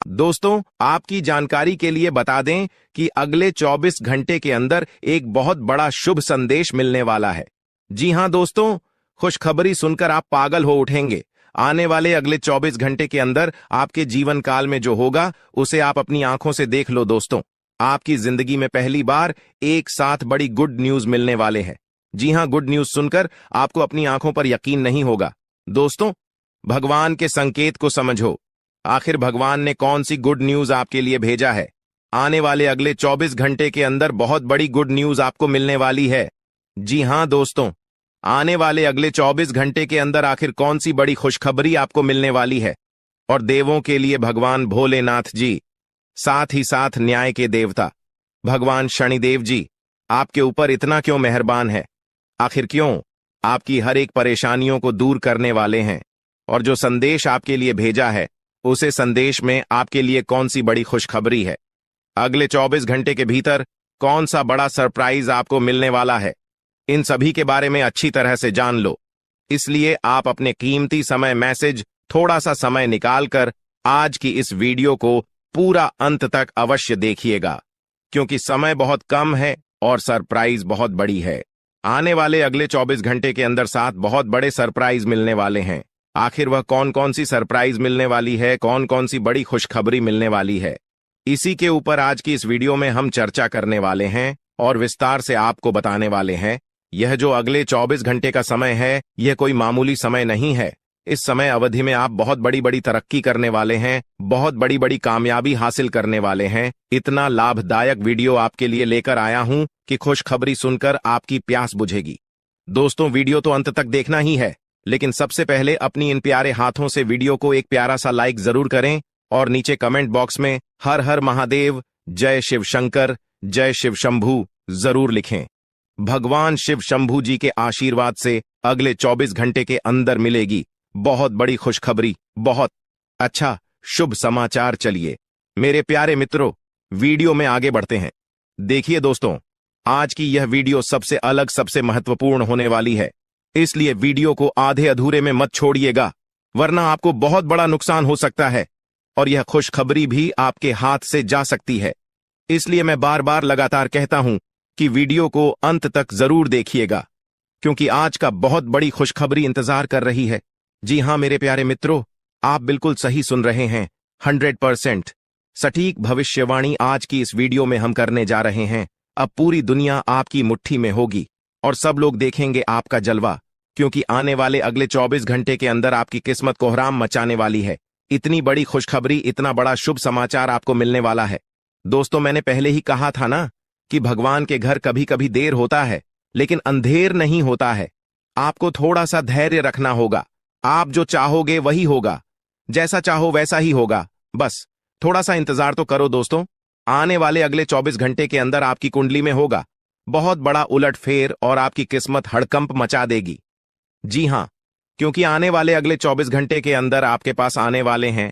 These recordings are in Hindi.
दोस्तों, आपकी जानकारी के लिए बता दें कि अगले 24 घंटे के अंदर एक बहुत बड़ा शुभ संदेश मिलने वाला है। जी हां दोस्तों, खुशखबरी सुनकर आप पागल हो उठेंगे। आने वाले अगले 24 घंटे के अंदर आपके जीवन काल में जो होगा उसे आप अपनी आंखों से देख लो। दोस्तों, आपकी जिंदगी में पहली बार एक साथ बड़ी गुड न्यूज मिलने वाले हैं। जी हां, गुड न्यूज सुनकर आपको अपनी आंखों पर यकीन नहीं होगा। दोस्तों, भगवान के संकेत को समझो। आखिर भगवान ने कौन सी गुड न्यूज आपके लिए भेजा है? आने वाले अगले 24 घंटे के अंदर बहुत बड़ी गुड न्यूज आपको मिलने वाली है। जी हां दोस्तों, आने वाले अगले 24 घंटे के अंदर आखिर कौन सी बड़ी खुशखबरी आपको मिलने वाली है? और देवों के लिए भगवान भोलेनाथ जी, साथ ही साथ न्याय के देवता भगवान शनिदेव जी आपके ऊपर इतना क्यों मेहरबान है? आखिर क्यों आपकी हर एक परेशानियों को दूर करने वाले हैं? और जो संदेश आपके लिए भेजा है, उसे संदेश में आपके लिए कौन सी बड़ी खुशखबरी है? अगले 24 घंटे के भीतर कौन सा बड़ा सरप्राइज आपको मिलने वाला है? इन सभी के बारे में अच्छी तरह से जान लो। इसलिए आप अपने कीमती समय मैसेज थोड़ा सा समय निकालकर आज की इस वीडियो को पूरा अंत तक अवश्य देखिएगा, क्योंकि समय बहुत कम है और सरप्राइज बहुत बड़ी है। आने वाले अगले 24 घंटे के अंदर 7 बहुत बड़े सरप्राइज मिलने वाले हैं। आखिर वह कौन कौन सी सरप्राइज मिलने वाली है, कौन कौन सी बड़ी खुशखबरी मिलने वाली है, इसी के ऊपर आज की इस वीडियो में हम चर्चा करने वाले हैं और विस्तार से आपको बताने वाले हैं। यह जो अगले 24 घंटे का समय है, यह कोई मामूली समय नहीं है। इस समय अवधि में आप बहुत बड़ी बड़ी तरक्की करने वाले हैं, बहुत बड़ी बड़ी कामयाबी हासिल करने वाले हैं। इतना लाभदायक वीडियो आपके लिए लेकर आया हूं कि खुशखबरी सुनकर आपकी प्यास बुझेगी। दोस्तों, वीडियो तो अंत तक देखना ही है, लेकिन सबसे पहले अपनी इन प्यारे हाथों से वीडियो को एक प्यारा सा लाइक जरूर करें और नीचे कमेंट बॉक्स में हर हर महादेव, जय शिव शंकर, जय शिव शंभू जरूर लिखें। भगवान शिव शंभू जी के आशीर्वाद से अगले 24 घंटे के अंदर मिलेगी बहुत बड़ी खुशखबरी, बहुत अच्छा शुभ समाचार। चलिए मेरे प्यारे मित्रों, वीडियो में आगे बढ़ते हैं। देखिए दोस्तों, आज की यह वीडियो सबसे अलग, सबसे महत्वपूर्ण होने वाली है, इसलिए वीडियो को आधे अधूरे में मत छोड़िएगा, वरना आपको बहुत बड़ा नुकसान हो सकता है और यह खुशखबरी भी आपके हाथ से जा सकती है। इसलिए मैं बार बार लगातार कहता हूं कि वीडियो को अंत तक जरूर देखिएगा, क्योंकि आज का बहुत बड़ी खुशखबरी इंतजार कर रही है। जी हां मेरे प्यारे मित्रों, आप बिल्कुल सही सुन रहे हैं। 100% सटीक भविष्यवाणी आज की इस वीडियो में हम करने जा रहे हैं। अब पूरी दुनिया आपकी मुट्ठी में होगी और सब लोग देखेंगे आपका जलवा, क्योंकि आने वाले अगले 24 घंटे के अंदर आपकी किस्मत कोहराम मचाने वाली है। इतनी बड़ी खुशखबरी, इतना बड़ा शुभ समाचार आपको मिलने वाला है। दोस्तों, मैंने पहले ही कहा था ना कि भगवान के घर कभी कभी देर होता है, लेकिन अंधेर नहीं होता है। आपको थोड़ा सा धैर्य रखना होगा। आप जो चाहोगे वही होगा, जैसा चाहो वैसा ही होगा। बस थोड़ा सा इंतजार तो करो दोस्तों। आने वाले अगले 24 घंटे के अंदर आपकी कुंडली में होगा बहुत बड़ा उलटफेर और आपकी किस्मत हड़कंप मचा देगी। जी हां, क्योंकि आने वाले अगले 24 घंटे के अंदर आपके पास आने वाले हैं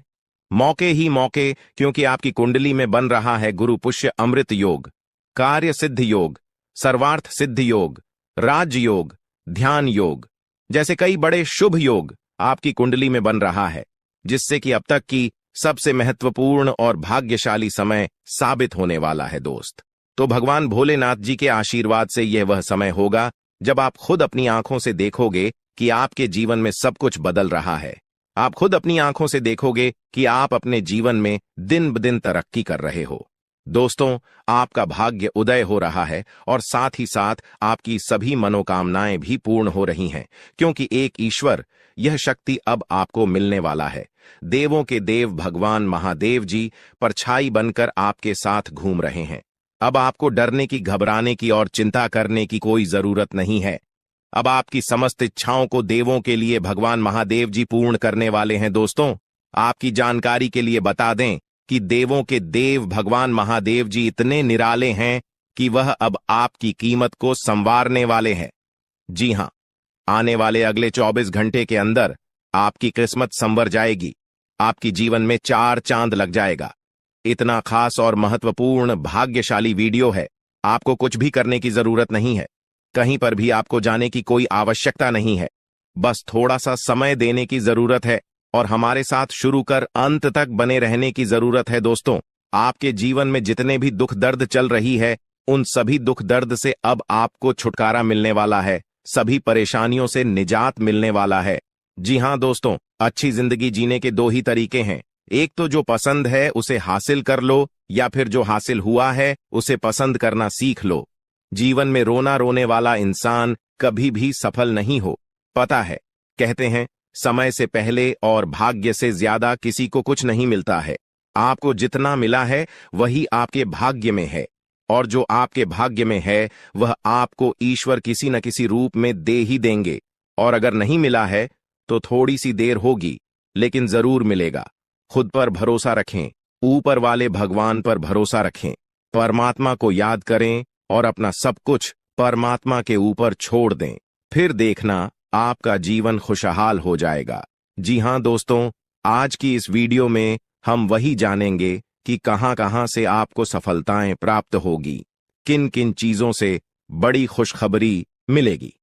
मौके ही मौके, क्योंकि आपकी कुंडली में बन रहा है गुरु पुष्य अमृत योग, कार्य सिद्ध योग, सर्वार्थ सिद्ध योग, राज योग, ध्यान योग जैसे कई बड़े शुभ योग आपकी कुंडली में बन रहा है, जिससे कि अब तक की सबसे महत्वपूर्ण और भाग्यशाली समय साबित होने वाला है दोस्त। तो भगवान भोलेनाथ जी के आशीर्वाद से यह वह समय होगा जब आप खुद अपनी आंखों से देखोगे कि आपके जीवन में सब कुछ बदल रहा है। आप खुद अपनी आंखों से देखोगे कि आप अपने जीवन में दिन ब दिन तरक्की कर रहे हो। दोस्तों, आपका भाग्य उदय हो रहा है और साथ ही साथ आपकी सभी मनोकामनाएं भी पूर्ण हो रही हैं, क्योंकि एक ईश्वर, यह शक्ति अब आपको मिलने वाला है। देवों के देव भगवान महादेव जी परछाई बनकर आपके साथ घूम रहे हैं। अब आपको डरने की, घबराने की और चिंता करने की कोई जरूरत नहीं है। अब आपकी समस्त इच्छाओं को देवों के लिए भगवान महादेव जी पूर्ण करने वाले हैं। दोस्तों, आपकी जानकारी के लिए बता दें कि देवों के देव भगवान महादेव जी इतने निराले हैं कि वह अब आपकी कीमत को संवारने वाले हैं। जी हां, आने वाले अगले 24 घंटे के अंदर आपकी किस्मत संवर जाएगी। आपकी जीवन में 4 चांद लग जाएगा। इतना खास और महत्वपूर्ण भाग्यशाली वीडियो है, आपको कुछ भी करने की जरूरत नहीं है। कहीं पर भी आपको जाने की कोई आवश्यकता नहीं है। बस थोड़ा सा समय देने की जरूरत है और हमारे साथ शुरू कर अंत तक बने रहने की जरूरत है। दोस्तों, आपके जीवन में जितने भी दुख दर्द चल रही है, उन सभी दुख दर्द से अब आपको छुटकारा मिलने वाला है, सभी परेशानियों से निजात मिलने वाला है। जी हाँ दोस्तों, अच्छी जिंदगी जीने के दो ही तरीके हैं। एक तो जो पसंद है उसे हासिल कर लो, या फिर जो हासिल हुआ है उसे पसंद करना सीख लो। जीवन में रोना रोने वाला इंसान कभी भी सफल नहीं हो। पता है, कहते हैं समय से पहले और भाग्य से ज्यादा किसी को कुछ नहीं मिलता है। आपको जितना मिला है वही आपके भाग्य में है, और जो आपके भाग्य में है वह आपको ईश्वर किसी न किसी रूप में दे ही देंगे। और अगर नहीं मिला है तो थोड़ी सी देर होगी, लेकिन जरूर मिलेगा। खुद पर भरोसा रखें, ऊपर वाले भगवान पर भरोसा रखें, परमात्मा को याद करें और अपना सब कुछ परमात्मा के ऊपर छोड़ दें। फिर देखना आपका जीवन खुशहाल हो जाएगा। जी हाँ दोस्तों, आज की इस वीडियो में हम वही जानेंगे कि कहां कहां से आपको सफलताएं प्राप्त होगी, किन किन चीजों से बड़ी खुशखबरी मिलेगी,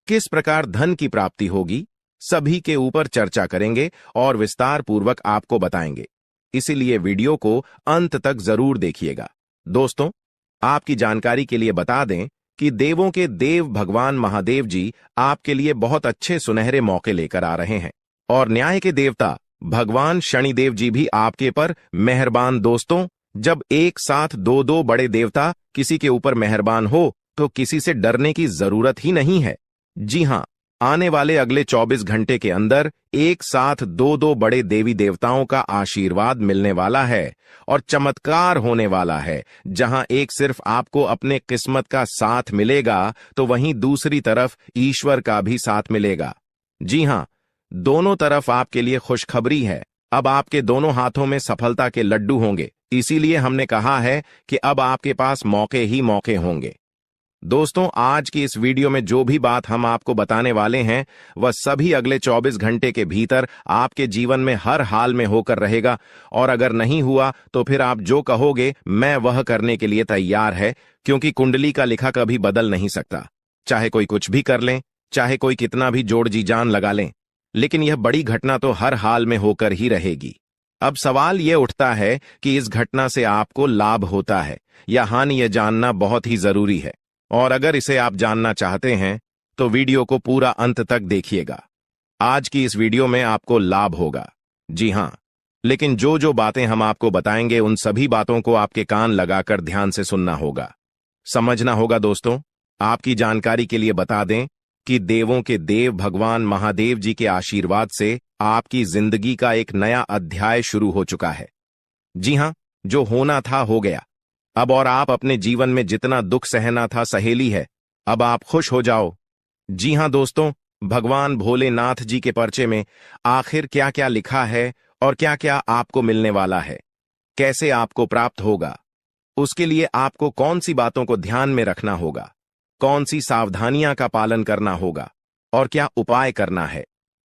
किस प्रकार धन की प्राप्ति होगी, सभी के ऊपर चर्चा करेंगे और विस्तार पूर्वक आपको बताएंगे। इसीलिए वीडियो को अंत तक जरूर देखिएगा। दोस्तों, आपकी जानकारी के लिए बता दें कि देवों के देव भगवान महादेव जी आपके लिए बहुत अच्छे सुनहरे मौके लेकर आ रहे हैं, और न्याय के देवता भगवान शनिदेव जी भी आपके पर मेहरबान। दोस्तों, जब एक साथ दो दो बड़े देवता किसी के ऊपर मेहरबान हो तो किसी से डरने की जरूरत ही नहीं है। जी हां, आने वाले अगले 24 घंटे के अंदर एक साथ दो दो बड़े देवी देवताओं का आशीर्वाद मिलने वाला है और चमत्कार होने वाला है। जहां एक सिर्फ आपको अपने किस्मत का साथ मिलेगा, तो वहीं दूसरी तरफ ईश्वर का भी साथ मिलेगा। जी हां, दोनों तरफ आपके लिए खुशखबरी है। अब आपके दोनों हाथों में सफलता के लड्डू होंगे। इसीलिए हमने कहा है कि अब आपके पास मौके ही मौके होंगे। दोस्तों, आज की इस वीडियो में जो भी बात हम आपको बताने वाले हैं वह सभी अगले 24 घंटे के भीतर आपके जीवन में हर हाल में होकर रहेगा, और अगर नहीं हुआ तो फिर आप जो कहोगे मैं वह करने के लिए तैयार है, क्योंकि कुंडली का लिखा कभी बदल नहीं सकता। चाहे कोई कुछ भी कर लें, चाहे कोई कितना भी जोड़ जी जान लगा लें, लेकिन यह बड़ी घटना तो हर हाल में होकर ही रहेगी। अब सवाल यह उठता है कि इस घटना से आपको लाभ होता है या हानि, यह जानना बहुत ही जरूरी है। और अगर इसे आप जानना चाहते हैं तो वीडियो को पूरा अंत तक देखिएगा। आज की इस वीडियो में आपको लाभ होगा। जी हां, लेकिन जो जो बातें हम आपको बताएंगे उन सभी बातों को आपके कान लगाकर ध्यान से सुनना होगा, समझना होगा। दोस्तों, आपकी जानकारी के लिए बता दें कि देवों के देव भगवान महादेव जी के आशीर्वाद से आपकी जिंदगी का एक नया अध्याय शुरू हो चुका है। जी हां, जो होना था हो गया अब, और आप अपने जीवन में जितना दुख सहना था सहेली है। अब आप खुश हो जाओ। जी हां दोस्तों, भगवान भोलेनाथ जी के पर्चे में आखिर क्या क्या लिखा है और क्या क्या आपको मिलने वाला है, कैसे आपको प्राप्त होगा, उसके लिए आपको कौन सी बातों को ध्यान में रखना होगा, कौन सी सावधानियां का पालन करना होगा और क्या उपाय करना है,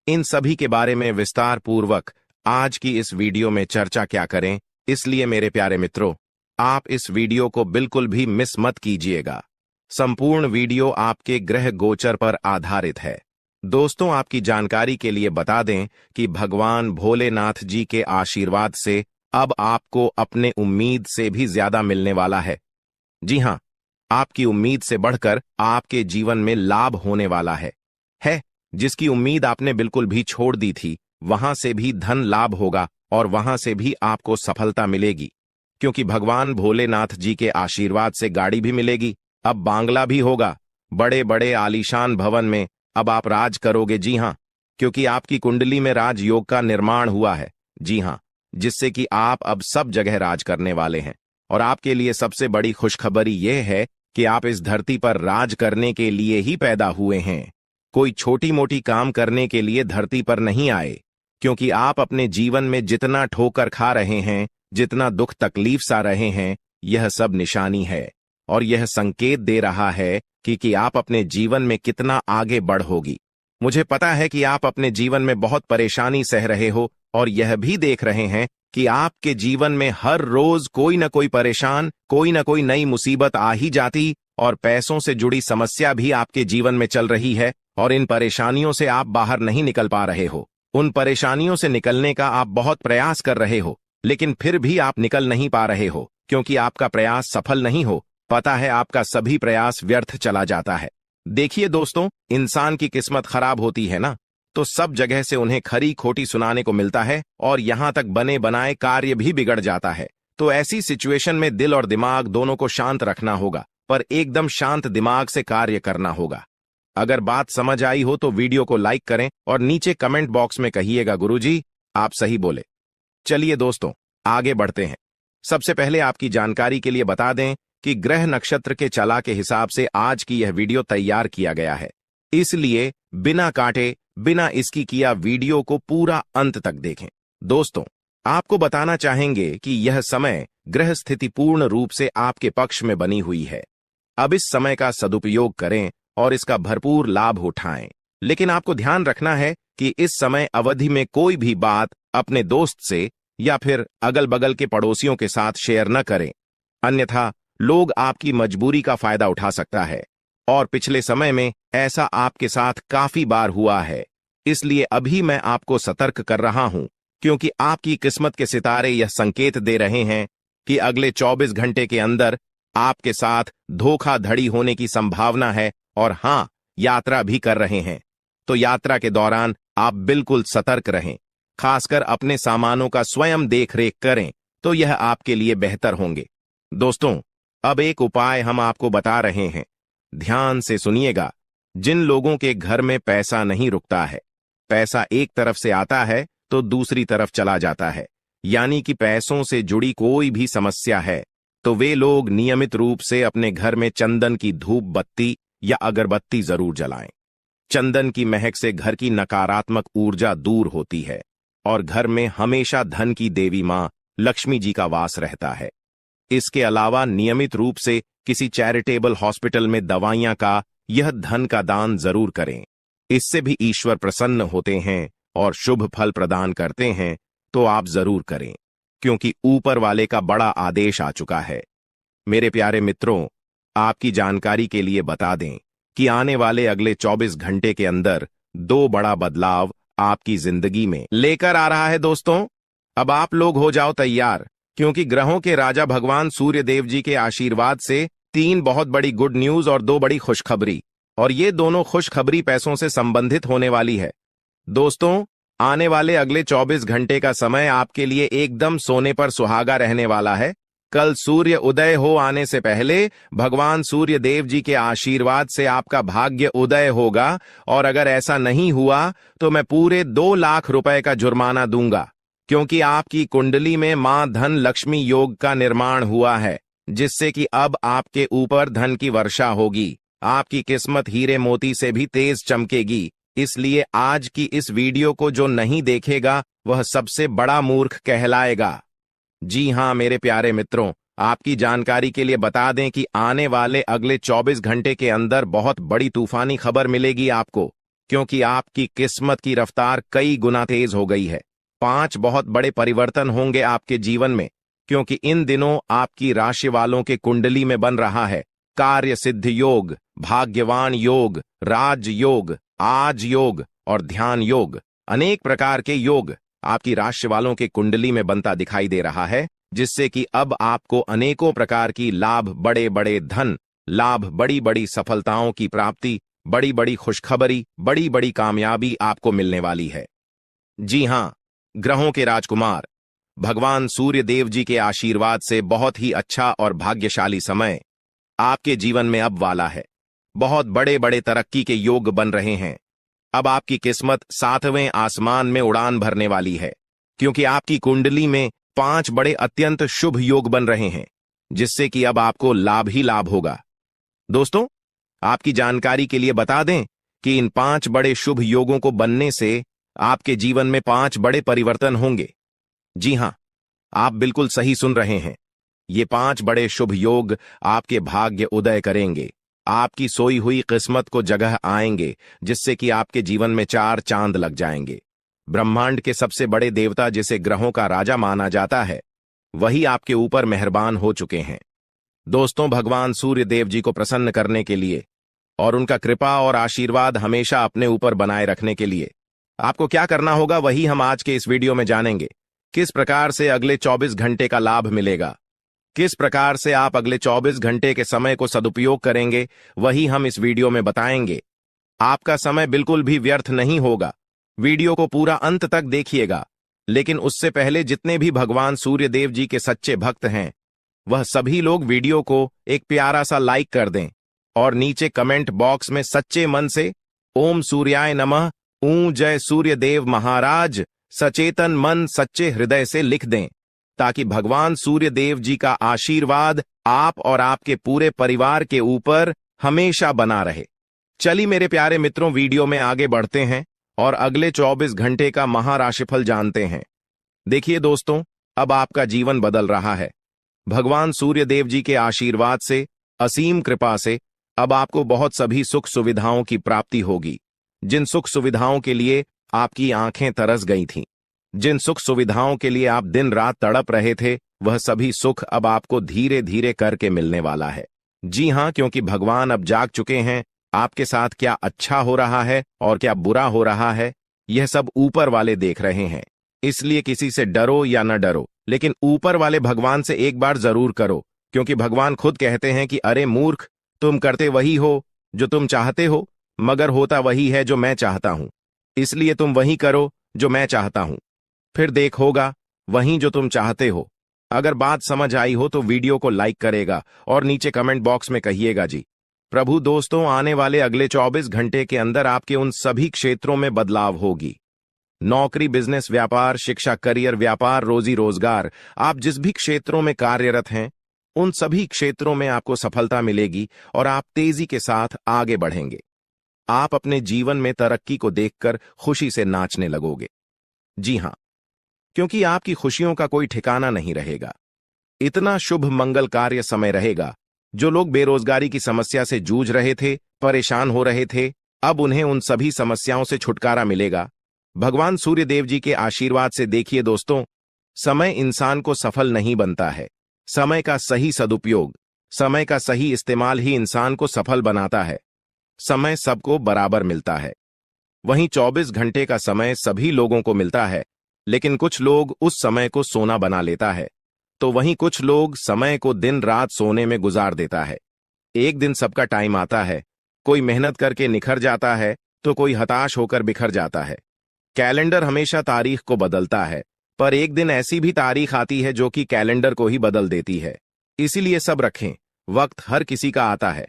इन सभी के बारे में विस्तार पूर्वक आज की इस वीडियो में चर्चा क्या करें। इसलिए मेरे प्यारे मित्रों, आप इस वीडियो को बिल्कुल भी मिस मत कीजिएगा। संपूर्ण वीडियो आपके ग्रह गोचर पर आधारित है। दोस्तों, आपकी जानकारी के लिए बता दें कि भगवान भोलेनाथ जी के आशीर्वाद से अब आपको अपने उम्मीद से भी ज्यादा मिलने वाला है। जी हां, आपकी उम्मीद से बढ़कर आपके जीवन में लाभ होने वाला है। जिसकी उम्मीद आपने बिल्कुल भी छोड़ दी थी, वहां से भी धन लाभ होगा और वहां से भी आपको सफलता मिलेगी, क्योंकि भगवान भोलेनाथ जी के आशीर्वाद से गाड़ी भी मिलेगी, अब बांग्ला भी होगा, बड़े बड़े आलीशान भवन में अब आप राज करोगे। जी हां, क्योंकि आपकी कुंडली में राजयोग का निर्माण हुआ है। जी हां, जिससे कि आप अब सब जगह राज करने वाले हैं। और आपके लिए सबसे बड़ी खुशखबरी यह है कि आप इस धरती पर राज करने के लिए ही पैदा हुए हैं। कोई छोटी मोटी काम करने के लिए धरती पर नहीं आए, क्योंकि आप अपने जीवन में जितना ठोकर खा रहे हैं, जितना दुख तकलीफ सा रहे हैं, यह सब निशानी है और यह संकेत दे रहा है कि आप अपने जीवन में कितना आगे बढ़ोगी। मुझे पता है कि आप अपने जीवन में बहुत परेशानी सह रहे हो और यह भी देख रहे हैं कि आपके जीवन में हर रोज कोई न कोई परेशान, कोई न कोई नई मुसीबत आ ही जाती, और पैसों से जुड़ी समस्या भी आपके जीवन में चल रही है और इन परेशानियों से आप बाहर नहीं निकल पा रहे हो। उन परेशानियों से निकलने का आप बहुत प्रयास कर रहे हो, लेकिन फिर भी आप निकल नहीं पा रहे हो क्योंकि आपका प्रयास सफल नहीं हो। पता है, आपका सभी प्रयास व्यर्थ चला जाता है। देखिए दोस्तों, इंसान की किस्मत खराब होती है ना, तो सब जगह से उन्हें खरी खोटी सुनाने को मिलता है और यहां तक बने बनाए कार्य भी बिगड़ जाता है। तो ऐसी सिचुएशन में दिल और दिमाग दोनों को शांत रखना होगा, पर एकदम शांत दिमाग से कार्य करना होगा। अगर बात समझ आई हो तो वीडियो को लाइक करें और नीचे कमेंट बॉक्स में कहिएगा गुरुजी आप सही बोले। चलिए दोस्तों, आगे बढ़ते हैं। सबसे पहले आपकी जानकारी के लिए बता दें कि ग्रह नक्षत्र के चला के हिसाब से आज की यह वीडियो तैयार किया गया है, इसलिए बिना काटे बिना इसकी किया वीडियो को पूरा अंत तक देखें। दोस्तों, आपको बताना चाहेंगे कि यह समय ग्रह स्थिति पूर्ण रूप से आपके पक्ष में बनी हुई है। अब इस समय का सदुपयोग करें और इसका भरपूर लाभ उठाएं। लेकिन आपको ध्यान रखना है कि इस समय अवधि में कोई भी बात अपने दोस्त से या फिर अगल बगल के पड़ोसियों के साथ शेयर न करें, अन्यथा लोग आपकी मजबूरी का फायदा उठा सकता है। और पिछले समय में ऐसा आपके साथ काफी बार हुआ है, इसलिए अभी मैं आपको सतर्क कर रहा हूं, क्योंकि आपकी किस्मत के सितारे यह संकेत दे रहे हैं कि अगले 24 घंटे के अंदर आपके साथ धोखाधड़ी होने की संभावना है। और हां, यात्रा भी कर रहे हैं, तो यात्रा के दौरान आप बिल्कुल सतर्क रहें। खासकर अपने सामानों का स्वयं देख रेख करें, तो यह आपके लिए बेहतर होंगे। दोस्तों, अब एक उपाय हम आपको बता रहे हैं, ध्यान से सुनिएगा। जिन लोगों के घर में पैसा नहीं रुकता है, पैसा एक तरफ से आता है तो दूसरी तरफ चला जाता है, यानी कि पैसों से जुड़ी कोई भी समस्या है, तो वे लोग नियमित रूप से अपने घर में चंदन की धूप बत्ती या अगरबत्ती जरूर जलाएं। चंदन की महक से घर की नकारात्मक ऊर्जा दूर होती है और घर में हमेशा धन की देवी मां लक्ष्मी जी का वास रहता है। इसके अलावा नियमित रूप से किसी चैरिटेबल हॉस्पिटल में दवाइयां का यह धन का दान जरूर करें। इससे भी ईश्वर प्रसन्न होते हैं और शुभ फल प्रदान करते हैं, तो आप जरूर करें, क्योंकि ऊपर वाले का बड़ा आदेश आ चुका है। मेरे प्यारे मित्रों, आपकी जानकारी के लिए बता दें कि आने वाले अगले 24 घंटे के अंदर 2 बड़ा बदलाव आपकी जिंदगी में लेकर आ रहा है। दोस्तों, अब आप लोग हो जाओ तैयार, क्योंकि ग्रहों के राजा भगवान सूर्य देव जी के आशीर्वाद से 3 बहुत बड़ी गुड न्यूज और 2 बड़ी खुशखबरी, और ये दोनों खुशखबरी पैसों से संबंधित होने वाली है। दोस्तों, आने वाले अगले 24 घंटे का समय आपके लिए एकदम सोने पर सुहागा रहने वाला है। कल सूर्य उदय हो आने से पहले भगवान सूर्य देव जी के आशीर्वाद से आपका भाग्य उदय होगा, और अगर ऐसा नहीं हुआ तो मैं पूरे 2 लाख रुपए का जुर्माना दूंगा, क्योंकि आपकी कुंडली में मां धन लक्ष्मी योग का निर्माण हुआ है, जिससे कि अब आपके ऊपर धन की वर्षा होगी। आपकी किस्मत हीरे मोती से भी तेज चमकेगी। इसलिए आज की इस वीडियो को जो नहीं देखेगा वह सबसे बड़ा मूर्ख कहलाएगा। जी हां मेरे प्यारे मित्रों, आपकी जानकारी के लिए बता दें कि आने वाले अगले 24 घंटे के अंदर बहुत बड़ी तूफानी खबर मिलेगी आपको, क्योंकि आपकी किस्मत की रफ्तार कई गुना तेज हो गई है। 5 बहुत बड़े परिवर्तन होंगे आपके जीवन में, क्योंकि इन दिनों आपकी राशि वालों के कुंडली में बन रहा है कार्य सिद्ध योग, भाग्यवान योग, राज योग, आज योग और ध्यान योग। अनेक प्रकार के योग आपकी राशि वालों के कुंडली में बनता दिखाई दे रहा है, जिससे कि अब आपको अनेकों प्रकार की लाभ, बड़े बड़े धन लाभ, बड़ी बड़ी सफलताओं की प्राप्ति, बड़ी बड़ी खुशखबरी, बड़ी बड़ी कामयाबी आपको मिलने वाली है। जी हां, ग्रहों के राजकुमार भगवान सूर्य देव जी के आशीर्वाद से बहुत ही अच्छा और भाग्यशाली समय आपके जीवन में अब वाला है। बहुत बड़े बड़े तरक्की के योग बन रहे हैं। अब आपकी किस्मत 7वें आसमान में उड़ान भरने वाली है, क्योंकि आपकी कुंडली में 5 बड़े अत्यंत शुभ योग बन रहे हैं, जिससे कि अब आपको लाभ ही लाभ होगा। दोस्तों, आपकी जानकारी के लिए बता दें कि इन 5 बड़े शुभ योगों को बनने से आपके जीवन में 5 बड़े परिवर्तन होंगे। जी हां, आप बिल्कुल सही सुन रहे हैं। ये 5 बड़े शुभ योग आपके भाग्य उदय करेंगे, आपकी सोई हुई किस्मत को जगह आएंगे, जिससे कि आपके जीवन में 4 चांद लग जाएंगे। ब्रह्मांड के सबसे बड़े देवता, जिसे ग्रहों का राजा माना जाता है, वही आपके ऊपर मेहरबान हो चुके हैं। दोस्तों, भगवान सूर्य देव जी को प्रसन्न करने के लिए और उनका कृपा और आशीर्वाद हमेशा अपने ऊपर बनाए रखने के लिए आपको क्या करना होगा वही हम आज के इस वीडियो में जानेंगे। किस प्रकार से अगले 24 घंटे का लाभ मिलेगा, किस प्रकार से आप अगले 24 घंटे के समय को सदुपयोग करेंगे, वही हम इस वीडियो में बताएंगे। आपका समय बिल्कुल भी व्यर्थ नहीं होगा। वीडियो को पूरा अंत तक देखिएगा। लेकिन उससे पहले जितने भी भगवान सूर्य देव जी के सच्चे भक्त हैं, वह सभी लोग वीडियो को एक प्यारा सा लाइक कर दें और नीचे कमेंट बॉक्स में सच्चे मन से ओम सूर्याय नमः, जय सूर्य देव महाराज, सचेतन मन सच्चे हृदय से लिख दें, ताकि भगवान सूर्य देव जी का आशीर्वाद आप और आपके पूरे परिवार के ऊपर हमेशा बना रहे। चलिए मेरे प्यारे मित्रों, वीडियो में आगे बढ़ते हैं और अगले 24 घंटे का महाराशिफल जानते हैं। देखिए दोस्तों, अब आपका जीवन बदल रहा है। भगवान सूर्य देव जी के आशीर्वाद से, असीम कृपा से अब आपको बहुत सभी सुख सुविधाओं की प्राप्ति होगी। जिन सुख सुविधाओं के लिए आपकी आंखें तरस गई थीं, जिन सुख सुविधाओं के लिए आप दिन रात तड़प रहे थे, वह सभी सुख अब आपको धीरे धीरे करके मिलने वाला है। जी हां, क्योंकि भगवान अब जाग चुके हैं। आपके साथ क्या अच्छा हो रहा है और क्या बुरा हो रहा है, यह सब ऊपर वाले देख रहे हैं। इसलिए किसी से डरो या न डरो, लेकिन ऊपर वाले भगवान से एक बार जरूर करो, क्योंकि भगवान खुद कहते हैं कि अरे मूर्ख, तुम करते वही हो जो तुम चाहते हो, मगर होता वही है जो मैं चाहता हूं। इसलिए तुम वही करो जो मैं चाहता हूं, फिर देख होगा वहीं जो तुम चाहते हो। अगर बात समझ आई हो तो वीडियो को लाइक करेगा और नीचे कमेंट बॉक्स में कहिएगा जी। प्रभु दोस्तों, आने वाले अगले 24 घंटे के अंदर आपके उन सभी क्षेत्रों में बदलाव होगी। नौकरी, बिजनेस, व्यापार, शिक्षा, करियर, व्यापार, रोजी रोजगार, आप जिस भी क्षेत्रों में कार्यरत हैं, उन सभी क्षेत्रों में आपको सफलता मिलेगी और आप तेजी के साथ आगे बढ़ेंगे। आप अपने जीवन में तरक्की को देखकर खुशी से नाचने लगोगे। जी हां, क्योंकि आपकी खुशियों का कोई ठिकाना नहीं रहेगा। इतना शुभ मंगल कार्य समय रहेगा। जो लोग बेरोजगारी की समस्या से जूझ रहे थे, परेशान हो रहे थे, अब उन्हें उन सभी समस्याओं से छुटकारा मिलेगा भगवान सूर्य देव जी के आशीर्वाद से। देखिए दोस्तों, समय इंसान को सफल नहीं बनता है। समय का सही सदुपयोग, समय का सही इस्तेमाल ही इंसान को सफल बनाता है। समय सबको बराबर मिलता है। वहीं 24 घंटे का समय सभी लोगों को मिलता है, लेकिन कुछ लोग उस समय को सोना बना लेता है, तो वहीं कुछ लोग समय को दिन रात सोने में गुजार देता है। एक दिन सबका टाइम आता है, कोई मेहनत करके निखर जाता है तो कोई हताश होकर बिखर जाता है। कैलेंडर हमेशा तारीख को बदलता है, पर एक दिन ऐसी भी तारीख आती है जो कि कैलेंडर को ही बदल देती है। इसीलिए सब रखें, वक्त हर किसी का आता है।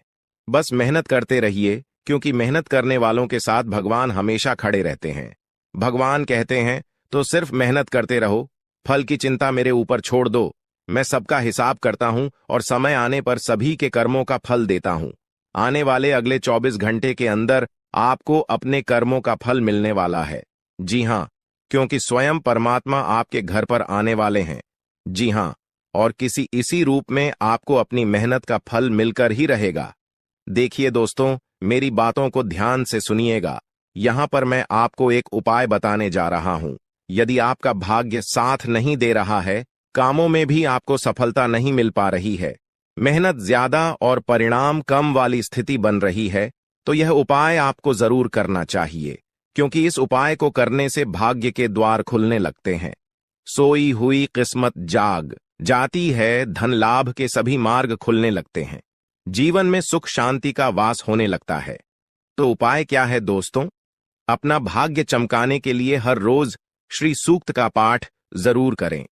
बस मेहनत करते रहिए, क्योंकि मेहनत करने वालों के साथ भगवान हमेशा खड़े रहते हैं। भगवान कहते हैं तो सिर्फ मेहनत करते रहो, फल की चिंता मेरे ऊपर छोड़ दो। मैं सबका हिसाब करता हूं और समय आने पर सभी के कर्मों का फल देता हूं। आने वाले अगले 24 घंटे के अंदर आपको अपने कर्मों का फल मिलने वाला है। जी हां, क्योंकि स्वयं परमात्मा आपके घर पर आने वाले हैं। जी हां, और किसी इसी रूप में आपको अपनी मेहनत का फल मिलकर ही रहेगा। देखिए दोस्तों, मेरी बातों को ध्यान से सुनिएगा। यहां पर मैं आपको एक उपाय बताने जा रहा हूं। यदि आपका भाग्य साथ नहीं दे रहा है, कामों में भी आपको सफलता नहीं मिल पा रही है, मेहनत ज्यादा और परिणाम कम वाली स्थिति बन रही है, तो यह उपाय आपको जरूर करना चाहिए, क्योंकि इस उपाय को करने से भाग्य के द्वार खुलने लगते हैं। सोई हुई किस्मत जाग जाती है, धन लाभ के सभी मार्ग खुलने लगते हैं, जीवन में सुख शांति का वास होने लगता है। तो उपाय क्या है दोस्तों? अपना भाग्य चमकाने के लिए हर रोज श्री सूक्त का पाठ जरूर करें।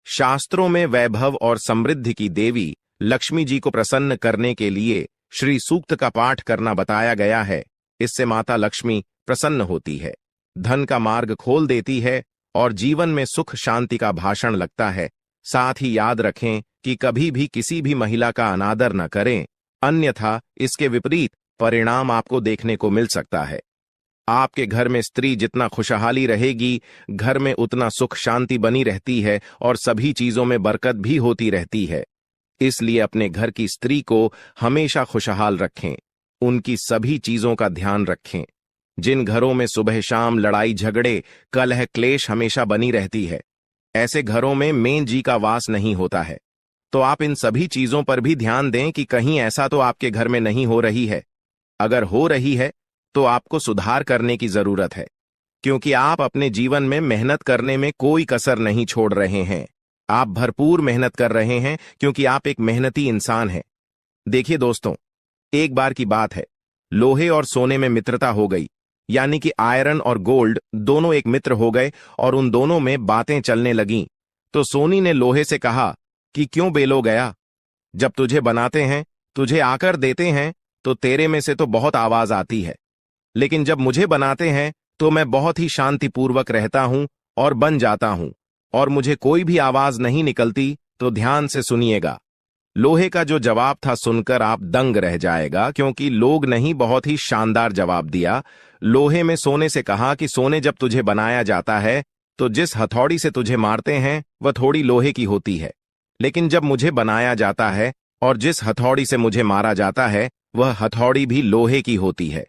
शास्त्रों में वैभव और समृद्धि की देवी लक्ष्मी जी को प्रसन्न करने के लिए श्री सूक्त का पाठ करना बताया गया है। इससे माता लक्ष्मी प्रसन्न होती है, धन का मार्ग खोल देती है और जीवन में सुख शांति का भाषण लगता है। साथ ही याद रखें कि कभी भी किसी भी महिला का अनादर न करें, अन्यथा इसके विपरीत परिणाम आपको देखने को मिल सकता है। आपके घर में स्त्री जितना खुशहाली रहेगी, घर में उतना सुख शांति बनी रहती है और सभी चीजों में बरकत भी होती रहती है। इसलिए अपने घर की स्त्री को हमेशा खुशहाल रखें, उनकी सभी चीजों का ध्यान रखें। जिन घरों में सुबह शाम लड़ाई झगड़े कलह क्लेश हमेशा बनी रहती है, ऐसे घरों में मेन जी का वास नहीं होता है। तो आप इन सभी चीजों पर भी ध्यान दें कि कहीं ऐसा तो आपके घर में नहीं हो रही है। अगर हो रही है तो आपको सुधार करने की जरूरत है। क्योंकि आप अपने जीवन में मेहनत करने में कोई कसर नहीं छोड़ रहे हैं। आप भरपूर मेहनत कर रहे हैं क्योंकि आप एक मेहनती इंसान हैं। देखिए दोस्तों, एक बार की बात है, लोहे और सोने में मित्रता हो गई, यानी कि आयरन और गोल्ड दोनों एक मित्र हो गए और उन दोनों में बातें चलने लगीं। तो सोनी ने लोहे से कहा कि क्यों बेलो गया, जब तुझे बनाते हैं, तुझे आकर देते हैं, तो तेरे में से तो बहुत आवाज आती है, लेकिन जब मुझे बनाते हैं तो मैं बहुत ही शांतिपूर्वक रहता हूं और बन जाता हूं, और मुझे कोई भी आवाज नहीं निकलती। तो ध्यान से सुनिएगा। लोहे का जो जवाब था सुनकर आप दंग रह जाएगा, क्योंकि लोग नहीं, बहुत ही शानदार जवाब दिया। लोहे में सोने से कहा कि सोने, जब तुझे बनाया जाता है तो जिस हथौड़ी से तुझे मारते हैं वह थोड़ी लोहे की होती है, लेकिन जब मुझे बनाया जाता है और जिस हथौड़ी से मुझे मारा जाता है वह हथौड़ी भी लोहे की होती है।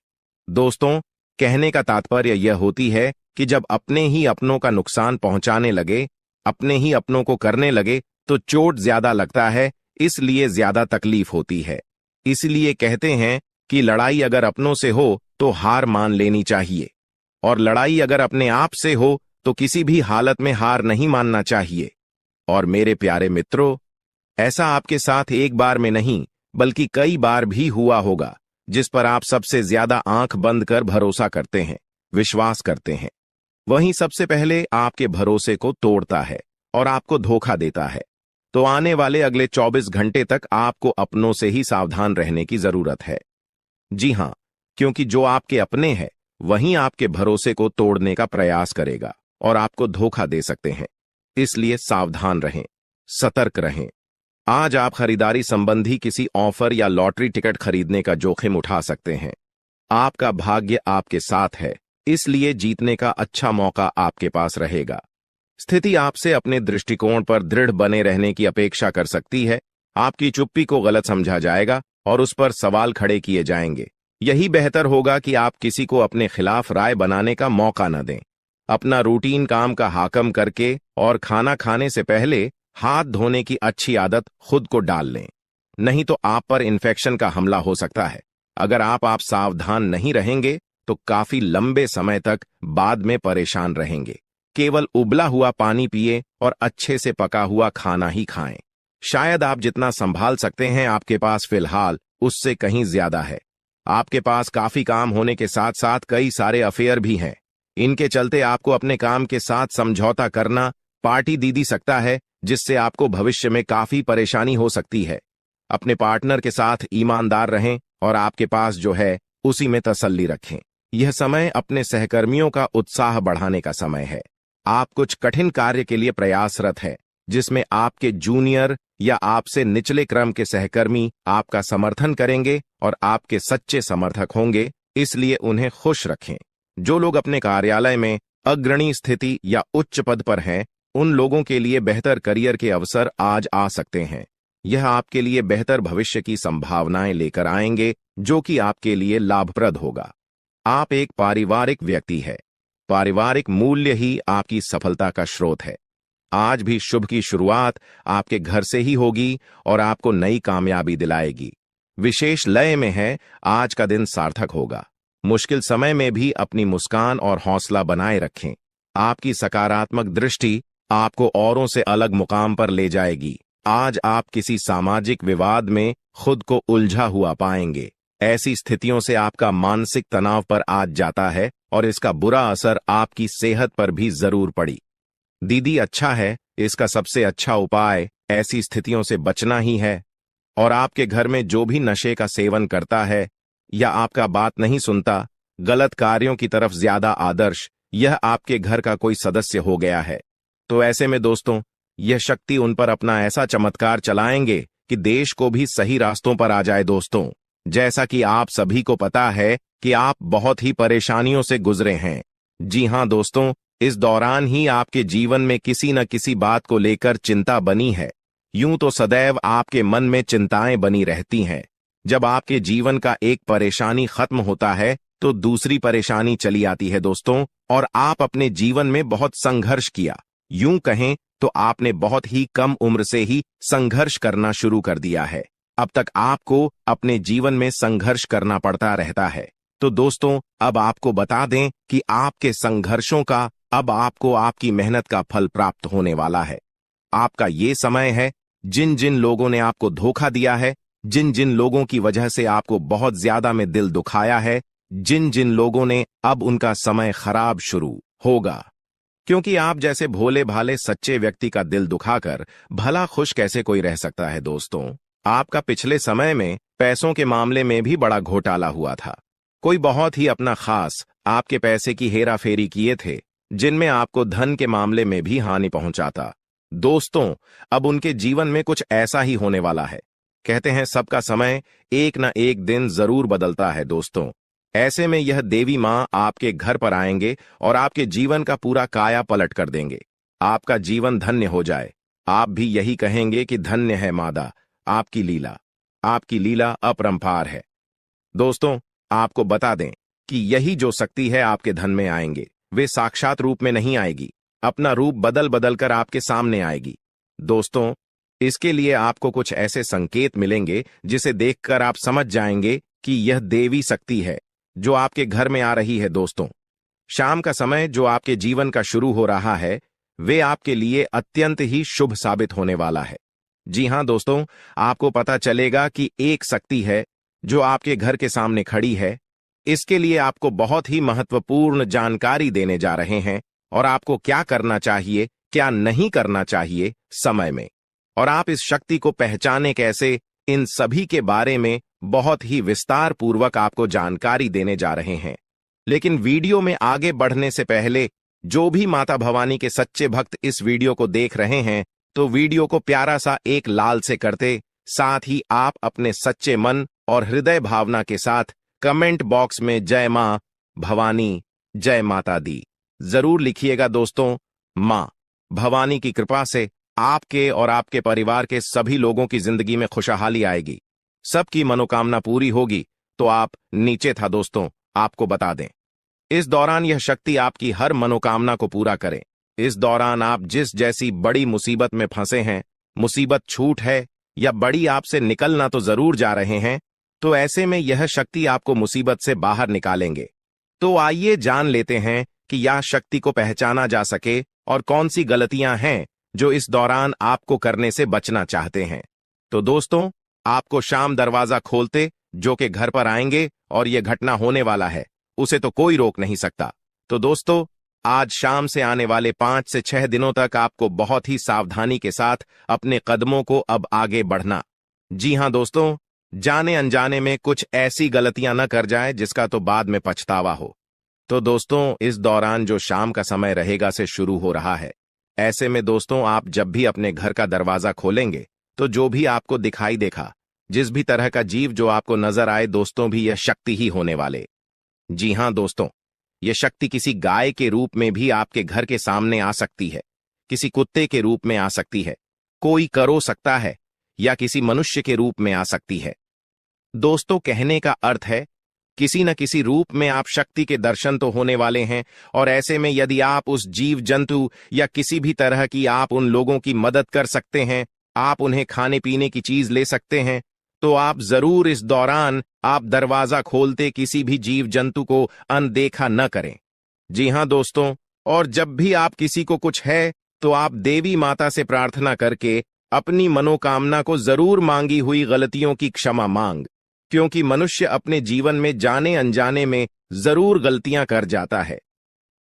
दोस्तों, कहने का तात्पर्य यह होती है कि जब अपने ही अपनों का नुकसान पहुंचाने लगे, अपने ही अपनों को करने लगे, तो चोट ज्यादा लगता है, इसलिए ज्यादा तकलीफ होती है। इसलिए कहते हैं कि लड़ाई अगर अपनों से हो तो हार मान लेनी चाहिए, और लड़ाई अगर अपने आप से हो तो किसी भी हालत में हार नहीं मानना चाहिए। और मेरे प्यारे मित्रों, ऐसा आपके साथ एक बार में नहीं बल्कि कई बार भी हुआ होगा, जिस पर आप सबसे ज्यादा आंख बंद कर भरोसा करते हैं, विश्वास करते हैं, वहीं सबसे पहले आपके भरोसे को तोड़ता है और आपको धोखा देता है। तो आने वाले अगले 24 घंटे तक आपको अपनों से ही सावधान रहने की जरूरत है। जी हां, क्योंकि जो आपके अपने हैं वहीं आपके भरोसे को तोड़ने का प्रयास करेगा और आपको धोखा दे सकते हैं। इसलिए सावधान रहें, सतर्क रहें। आज आप खरीदारी संबंधी किसी ऑफर या लॉटरी टिकट खरीदने का जोखिम उठा सकते हैं। आपका भाग्य आपके साथ है, इसलिए जीतने का अच्छा मौका आपके पास रहेगा। स्थिति आपसे अपने दृष्टिकोण पर दृढ़ बने रहने की अपेक्षा कर सकती है। आपकी चुप्पी को गलत समझा जाएगा और उस पर सवाल खड़े किए जाएंगे। यही बेहतर होगा कि आप किसी को अपने खिलाफ राय बनाने का मौका न दें। अपना रूटीन काम का हाकम करके और खाना खाने से पहले हाथ धोने की अच्छी आदत खुद को डाल लें, नहीं तो आप पर इन्फेक्शन का हमला हो सकता है। अगर आप सावधान नहीं रहेंगे तो काफी लंबे समय तक बाद में परेशान रहेंगे। केवल उबला हुआ पानी पिए और अच्छे से पका हुआ खाना ही खाएं। शायद आप जितना संभाल सकते हैं आपके पास फिलहाल उससे कहीं ज्यादा है। आपके पास काफी काम होने के साथ साथ कई सारे अफेयर भी हैं। इनके चलते आपको अपने काम के साथ समझौता करना पार्टी दीदी सकता है, जिससे आपको भविष्य में काफी परेशानी हो सकती है। अपने पार्टनर के साथ ईमानदार रहें और आपके पास जो है उसी में तसल्ली रखें। यह समय अपने सहकर्मियों का उत्साह बढ़ाने का समय है। आप कुछ कठिन कार्य के लिए प्रयासरत हैं, जिसमें आपके जूनियर या आपसे निचले क्रम के सहकर्मी आपका समर्थन करेंगे और आपके सच्चे समर्थक होंगे, इसलिए उन्हें खुश रखें। जो लोग अपने कार्यालय में अग्रणी स्थिति या उच्च पद पर हैं, उन लोगों के लिए बेहतर करियर के अवसर आज आ सकते हैं। यह आपके लिए बेहतर भविष्य की संभावनाएं लेकर आएंगे, जो कि आपके लिए लाभप्रद होगा। आप एक पारिवारिक व्यक्ति हैं। पारिवारिक मूल्य ही आपकी सफलता का स्रोत है। आज भी शुभ की शुरुआत आपके घर से ही होगी और आपको नई कामयाबी दिलाएगी। विशेष लय में है, आज का दिन सार्थक होगा। मुश्किल समय में भी अपनी मुस्कान और हौसला बनाए रखें। आपकी सकारात्मक दृष्टि आपको औरों से अलग मुकाम पर ले जाएगी। आज आप किसी सामाजिक विवाद में खुद को उलझा हुआ पाएंगे। ऐसी स्थितियों से आपका मानसिक तनाव पर आज जाता है और इसका बुरा असर आपकी सेहत पर भी जरूर पड़ी। दीदी, अच्छा है, इसका सबसे अच्छा उपाय ऐसी स्थितियों से बचना ही है। और आपके घर में जो भी नशे का सेवन करता है या आपका बात नहीं सुनता, गलत कार्यों की तरफ ज्यादा आदर्श, यह आपके घर का कोई सदस्य हो गया है। तो ऐसे में दोस्तों, यह शक्ति उन पर अपना ऐसा चमत्कार चलाएंगे कि देश को भी सही रास्तों पर आ जाए। दोस्तों, जैसा कि आप सभी को पता है कि आप बहुत ही परेशानियों से गुजरे हैं। जी हां दोस्तों, इस दौरान ही आपके जीवन में किसी न किसी बात को लेकर चिंता बनी है। यूं तो सदैव आपके मन में चिंताएं बनी रहती हैं। जब आपके जीवन का एक परेशानी खत्म होता है तो दूसरी परेशानी चली आती है दोस्तों, और आप अपने जीवन में बहुत संघर्ष किया। यूं कहें तो आपने बहुत ही कम उम्र से ही संघर्ष करना शुरू कर दिया है। अब तक आपको अपने जीवन में संघर्ष करना पड़ता रहता है। तो दोस्तों, अब आपको बता दें कि आपके संघर्षों का अब आपको आपकी मेहनत का फल प्राप्त होने वाला है। आपका ये समय है। जिन जिन लोगों ने आपको धोखा दिया है, जिन जिन लोगों की वजह से आपको बहुत ज्यादा में दिल दुखाया है, जिन जिन लोगों ने, अब उनका समय खराब शुरू होगा। क्योंकि आप जैसे भोले भाले सच्चे व्यक्ति का दिल दुखाकर भला खुश कैसे कोई रह सकता है दोस्तों। आपका पिछले समय में पैसों के मामले में भी बड़ा घोटाला हुआ था। कोई बहुत ही अपना खास आपके पैसे की हेरा फेरी किए थे, जिनमें आपको धन के मामले में भी हानि पहुंचाता। दोस्तों, अब उनके जीवन में कुछ ऐसा ही होने वाला है। कहते हैं सबका समय एक न एक दिन जरूर बदलता है दोस्तों। ऐसे में यह देवी मां आपके घर पर आएंगे और आपके जीवन का पूरा काया पलट कर देंगे। आपका जीवन धन्य हो जाए। आप भी यही कहेंगे कि धन्य है मादा, आपकी लीला। आपकी लीला अपरंपार है। दोस्तों, आपको बता दें कि यही जो शक्ति है आपके धन में आएंगे, वे साक्षात रूप में नहीं आएगी, अपना रूप बदल बदल कर आपके सामने आएगी। दोस्तों, इसके लिए आपको कुछ ऐसे संकेत मिलेंगे जिसे देखकर आप समझ जाएंगे कि यह देवी शक्ति है जो आपके घर में आ रही है। दोस्तों, शाम का समय जो आपके जीवन का शुरू हो रहा है, वे आपके लिए अत्यंत ही शुभ साबित होने वाला है। जी हां दोस्तों, आपको पता चलेगा कि एक शक्ति है जो आपके घर के सामने खड़ी है। इसके लिए आपको बहुत ही महत्वपूर्ण जानकारी देने जा रहे हैं और आपको क्या करना चाहिए, क्या नहीं करना चाहिए समय में, और आप इस शक्ति को पहचाने कैसे, इन सभी के बारे में बहुत ही विस्तार पूर्वक आपको जानकारी देने जा रहे हैं। लेकिन वीडियो में आगे बढ़ने से पहले जो भी माता भवानी के सच्चे भक्त इस वीडियो को देख रहे हैं, तो वीडियो को प्यारा सा एक लाल से करते, साथ ही आप अपने सच्चे मन और हृदय भावना के साथ कमेंट बॉक्स में जय मां भवानी, जय माता दी जरूर लिखिएगा। दोस्तों, मां भवानी की कृपा से आपके और आपके परिवार के सभी लोगों की जिंदगी में खुशहाली आएगी, सबकी मनोकामना पूरी होगी। तो आप नीचे था दोस्तों, आपको बता दें, इस दौरान यह शक्ति आपकी हर मनोकामना को पूरा करे। इस दौरान आप जिस जैसी बड़ी मुसीबत में फंसे हैं, मुसीबत छूट है या बड़ी आपसे निकलना तो जरूर जा रहे हैं, तो ऐसे में यह शक्ति आपको मुसीबत से बाहर निकालेंगे। तो आइए जान लेते हैं कि यह शक्ति को पहचाना जा सके और कौन सी गलतियां हैं जो इस दौरान आपको करने से बचना चाहते हैं। तो दोस्तों, आपको शाम दरवाजा खोलते जो कि घर पर आएंगे और यह घटना होने वाला है, उसे तो कोई रोक नहीं सकता। तो दोस्तों, आज शाम से आने वाले 5 से 6 दिनों तक आपको बहुत ही सावधानी के साथ अपने कदमों को अब आगे बढ़ना। जी हां दोस्तों, जाने अनजाने में कुछ ऐसी गलतियां न कर जाए जिसका तो बाद में पछतावा हो। तो दोस्तों, इस दौरान जो शाम का समय रहेगा से शुरू हो रहा है। ऐसे में दोस्तों, आप जब भी अपने घर का दरवाजा खोलेंगे तो जो भी आपको दिखाई देखा, जिस भी तरह का जीव जो आपको नजर आए, दोस्तों भी यह शक्ति ही होने वाले। जी हां दोस्तों, यह शक्ति किसी गाय के रूप में भी आपके घर के सामने आ सकती है, किसी कुत्ते के रूप में आ सकती है, कोई करो सकता है, या किसी मनुष्य के रूप में आ सकती है। दोस्तों, कहने का अर्थ है किसी न किसी रूप में आप शक्ति के दर्शन तो होने वाले हैं। और ऐसे में यदि आप उस जीव जंतु या किसी भी तरह की आप उन लोगों की मदद कर सकते हैं, आप उन्हें खाने पीने की चीज ले सकते हैं, तो आप जरूर इस दौरान आप दरवाजा खोलते किसी भी जीव जंतु को अनदेखा न करें। जी हां दोस्तों, और जब भी आप किसी को कुछ है तो आप देवी माता से प्रार्थना करके अपनी मनोकामना को जरूर मांगी हुई गलतियों की क्षमा मांग, क्योंकि मनुष्य अपने जीवन में जाने अनजाने में जरूर गलतियां कर जाता है।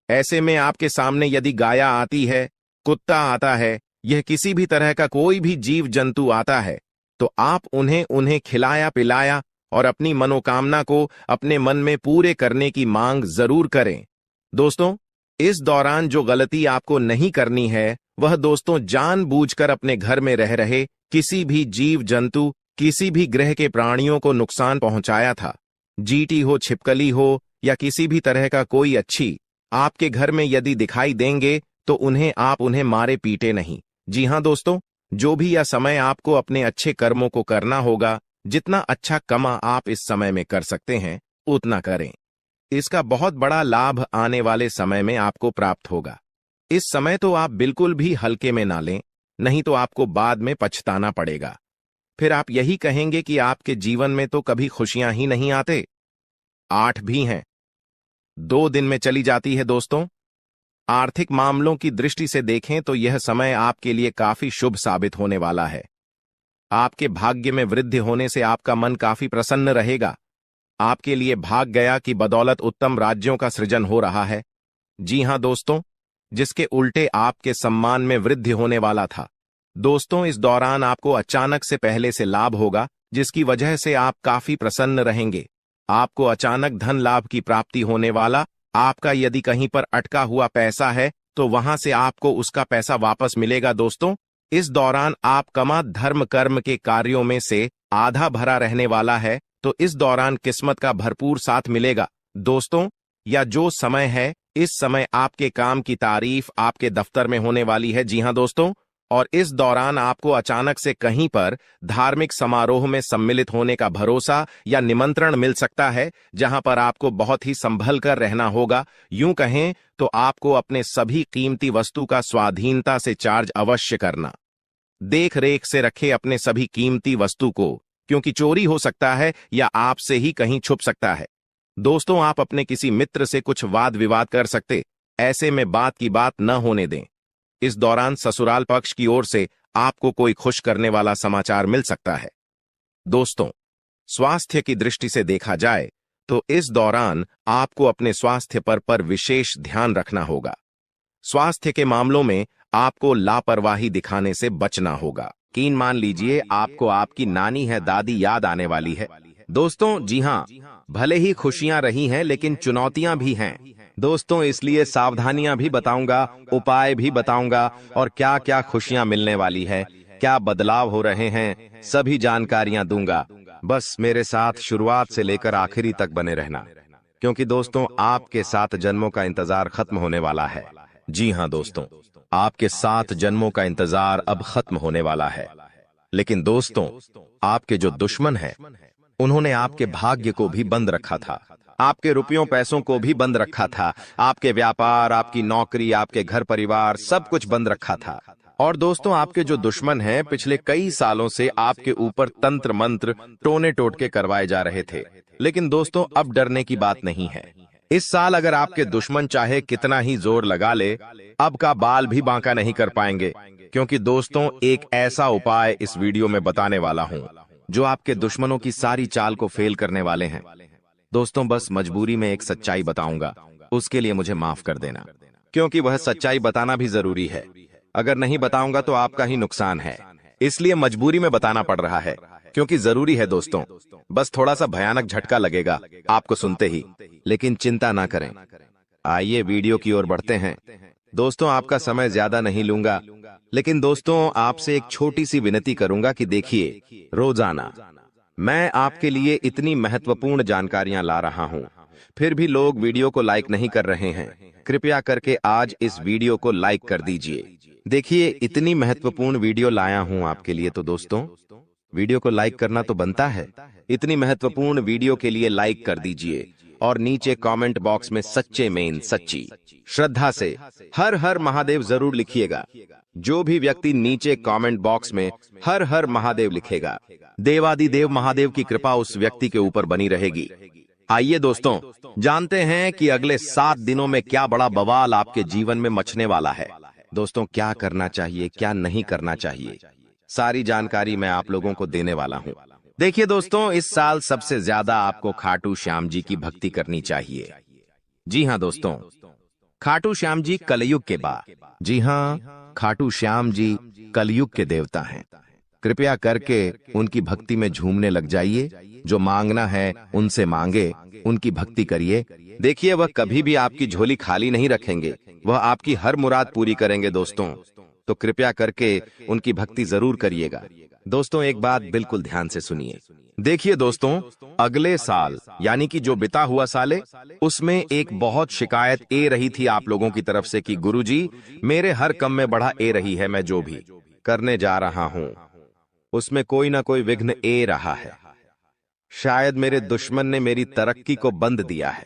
ऐसे में आपके सामने यदि गाया आती है, कुत्ता आता है, यह किसी भी तरह का कोई भी जीव जंतु आता है, तो आप उन्हें खिलाया पिलाया और अपनी मनोकामना को अपने मन में पूरे करने की मांग जरूर करें। दोस्तों, इस दौरान जो गलती आपको नहीं करनी है, वह दोस्तों जानबूझकर अपने घर में रह रहे किसी भी जीव जंतु, किसी भी ग्रह के प्राणियों को नुकसान पहुंचाया था। जीटी हो, छिपकली हो या किसी भी तरह का कोई अच्छी आपके घर में यदि दिखाई देंगे तो आप उन्हें मारे पीटे नहीं। जी हां दोस्तों, जो भी यह समय आपको अपने अच्छे कर्मों को करना होगा, जितना अच्छा कमा आप इस समय में कर सकते हैं उतना करें। इसका बहुत बड़ा लाभ आने वाले समय में आपको प्राप्त होगा। इस समय तो आप बिल्कुल भी हल्के में ना लें, नहीं तो आपको बाद में पछताना पड़ेगा। फिर आप यही कहेंगे कि आपके जीवन में तो कभी खुशियां ही नहीं आते। 8 भी हैं। 2 दिन में चली जाती है दोस्तों। आर्थिक मामलों की दृष्टि से देखें तो यह समय आपके लिए काफी शुभ साबित होने वाला है। आपके भाग्य में वृद्धि होने से आपका मन काफी प्रसन्न रहेगा। आपके लिए भाग गया की बदौलत उत्तम राज्यों का सृजन हो रहा है। जी हां दोस्तों, जिसके उल्टे आपके सम्मान में वृद्धि होने वाला था। दोस्तों, इस दौरान आपको अचानक से पहले से लाभ होगा, जिसकी वजह से आप काफी प्रसन्न रहेंगे। आपको अचानक धन लाभ की प्राप्ति होने वाला। आपका यदि कहीं पर अटका हुआ पैसा है तो वहां से आपको उसका पैसा वापस मिलेगा। दोस्तों, इस दौरान आप कमा धर्म कर्म के कार्यों में से आधा भरा रहने वाला है, तो इस दौरान किस्मत का भरपूर साथ मिलेगा। दोस्तों, या जो समय है, इस समय आपके काम की तारीफ आपके दफ्तर में होने वाली है। जी हां दोस्तों, और इस दौरान आपको अचानक से कहीं पर धार्मिक समारोह में सम्मिलित होने का भरोसा या निमंत्रण मिल सकता है, जहां पर आपको बहुत ही संभल कर रहना होगा। यूं कहें तो आपको अपने सभी कीमती वस्तु का स्वाधीनता से चार्ज अवश्य करना। देख रेख से रखे अपने सभी कीमती वस्तु को, क्योंकि चोरी हो सकता है या आपसे ही कहीं छुप सकता है। दोस्तों, आप अपने किसी मित्र से कुछ वाद विवाद कर सकते, ऐसे में बात की बात न होने दें। इस दौरान ससुराल पक्ष की ओर से आपको कोई खुश करने वाला समाचार मिल सकता है। दोस्तों, स्वास्थ्य की दृष्टि से देखा जाए तो इस दौरान आपको अपने स्वास्थ्य पर विशेष ध्यान रखना होगा। स्वास्थ्य के मामलों में आपको लापरवाही दिखाने से बचना होगा। यकीन मान लीजिए आपको आपकी नानी है दादी याद आने वाली है। दोस्तों, जी हां, भले ही खुशियां रही हैं लेकिन चुनौतियां भी हैं। दोस्तों, इसलिए सावधानियां भी बताऊंगा, उपाय भी बताऊंगा और क्या क्या खुशियां मिलने वाली है, क्या बदलाव हो रहे हैं, सभी जानकारियां दूंगा। बस मेरे साथ शुरुआत से लेकर आखिरी तक बने रहना, क्योंकि दोस्तों आपके 7 जन्मों का इंतजार खत्म होने वाला है। जी हां दोस्तों, आपके 7 जन्मों का इंतजार अब खत्म होने वाला है। लेकिन दोस्तों, आपके जो दुश्मन हैं, उन्होंने आपके भाग्य को भी बंद रखा था, आपके रुपयों पैसों को भी बंद रखा था, आपके व्यापार, आपकी नौकरी, आपके घर परिवार, सब कुछ बंद रखा था। और दोस्तों, आपके जो दुश्मन हैं, पिछले कई सालों से आपके ऊपर तंत्र मंत्र टोने टोटके करवाए जा रहे थे। लेकिन दोस्तों, अब डरने की बात नहीं है। इस साल अगर आपके दुश्मन चाहे कितना ही जोर लगा ले, अब का बाल भी बांका नहीं कर पाएंगे, क्योंकि दोस्तों एक ऐसा उपाय इस वीडियो में बताने वाला हूं जो आपके दुश्मनों की सारी चाल को फेल करने वाले हैं। दोस्तों, बस मजबूरी में एक सच्चाई बताऊंगा, उसके लिए मुझे माफ कर देना, क्योंकि वह सच्चाई बताना भी जरूरी है। अगर नहीं बताऊंगा तो आपका ही नुकसान है, इसलिए मजबूरी में बताना पड़ रहा है, क्योंकि जरूरी है। दोस्तों, बस थोड़ा सा भयानक झटका लगेगा आपको सुनते ही, लेकिन चिंता ना करें। आइए वीडियो की ओर बढ़ते हैं। दोस्तों, आपका समय ज्यादा नहीं लूंगा, लेकिन दोस्तों आपसे एक छोटी सी विनती करूंगा कि देखिए, रोजाना मैं आपके लिए इतनी महत्वपूर्ण जानकारियां ला रहा हूं, फिर भी लोग वीडियो को लाइक नहीं कर रहे हैं। कृपया करके आज इस वीडियो को लाइक कर दीजिए। देखिए, इतनी महत्वपूर्ण वीडियो लाया हूं आपके लिए, तो दोस्तों वीडियो को लाइक करना तो बनता है। इतनी महत्वपूर्ण वीडियो के लिए लाइक कर दीजिए और नीचे कमेंट बॉक्स में सच्चे में सच्ची श्रद्धा से हर हर महादेव जरूर लिखिएगा। जो भी व्यक्ति नीचे कमेंट बॉक्स में हर हर महादेव लिखेगा, देवादिदेव महादेव की कृपा उस व्यक्ति के ऊपर बनी रहेगी। आइए दोस्तों, जानते हैं कि अगले 7 दिनों में क्या बड़ा बवाल आपके जीवन में मचने वाला है। दोस्तों, क्या करना चाहिए, क्या नहीं करना चाहिए, सारी जानकारी मैं आप लोगों को देने वाला हूं। देखिए दोस्तों, इस साल सबसे ज्यादा आपको खाटू श्याम जी की भक्ति करनी चाहिए। जी हां दोस्तों, खाटू श्याम जी कलयुग के बाद, जी हां, खाटू श्याम जी कलयुग के देवता हैं। कृपया करके उनकी भक्ति में झूमने लग जाइए। जो मांगना है उनसे मांगे, उनकी भक्ति करिए। देखिए, वह कभी भी आपकी झोली खाली नहीं रखेंगे, वह आपकी हर मुराद पूरी करेंगे। दोस्तों, तो कृपया करके उनकी भक्ति जरूर करिएगा। दोस्तों, एक बात बिल्कुल ध्यान से सुनिए। देखिए दोस्तों, अगले साल यानी कि जो बिता हुआ साल है, उसमें एक बहुत शिकायत ए रही थी आप लोगों की तरफ से कि गुरुजी, मेरे हर काम में बढ़ा ए रही है, मैं जो भी करने जा रहा हूं उसमें कोई ना कोई विघ्न ए रहा है। शायद मेरे दुश्मन ने मेरी तरक्की को बंद दिया है,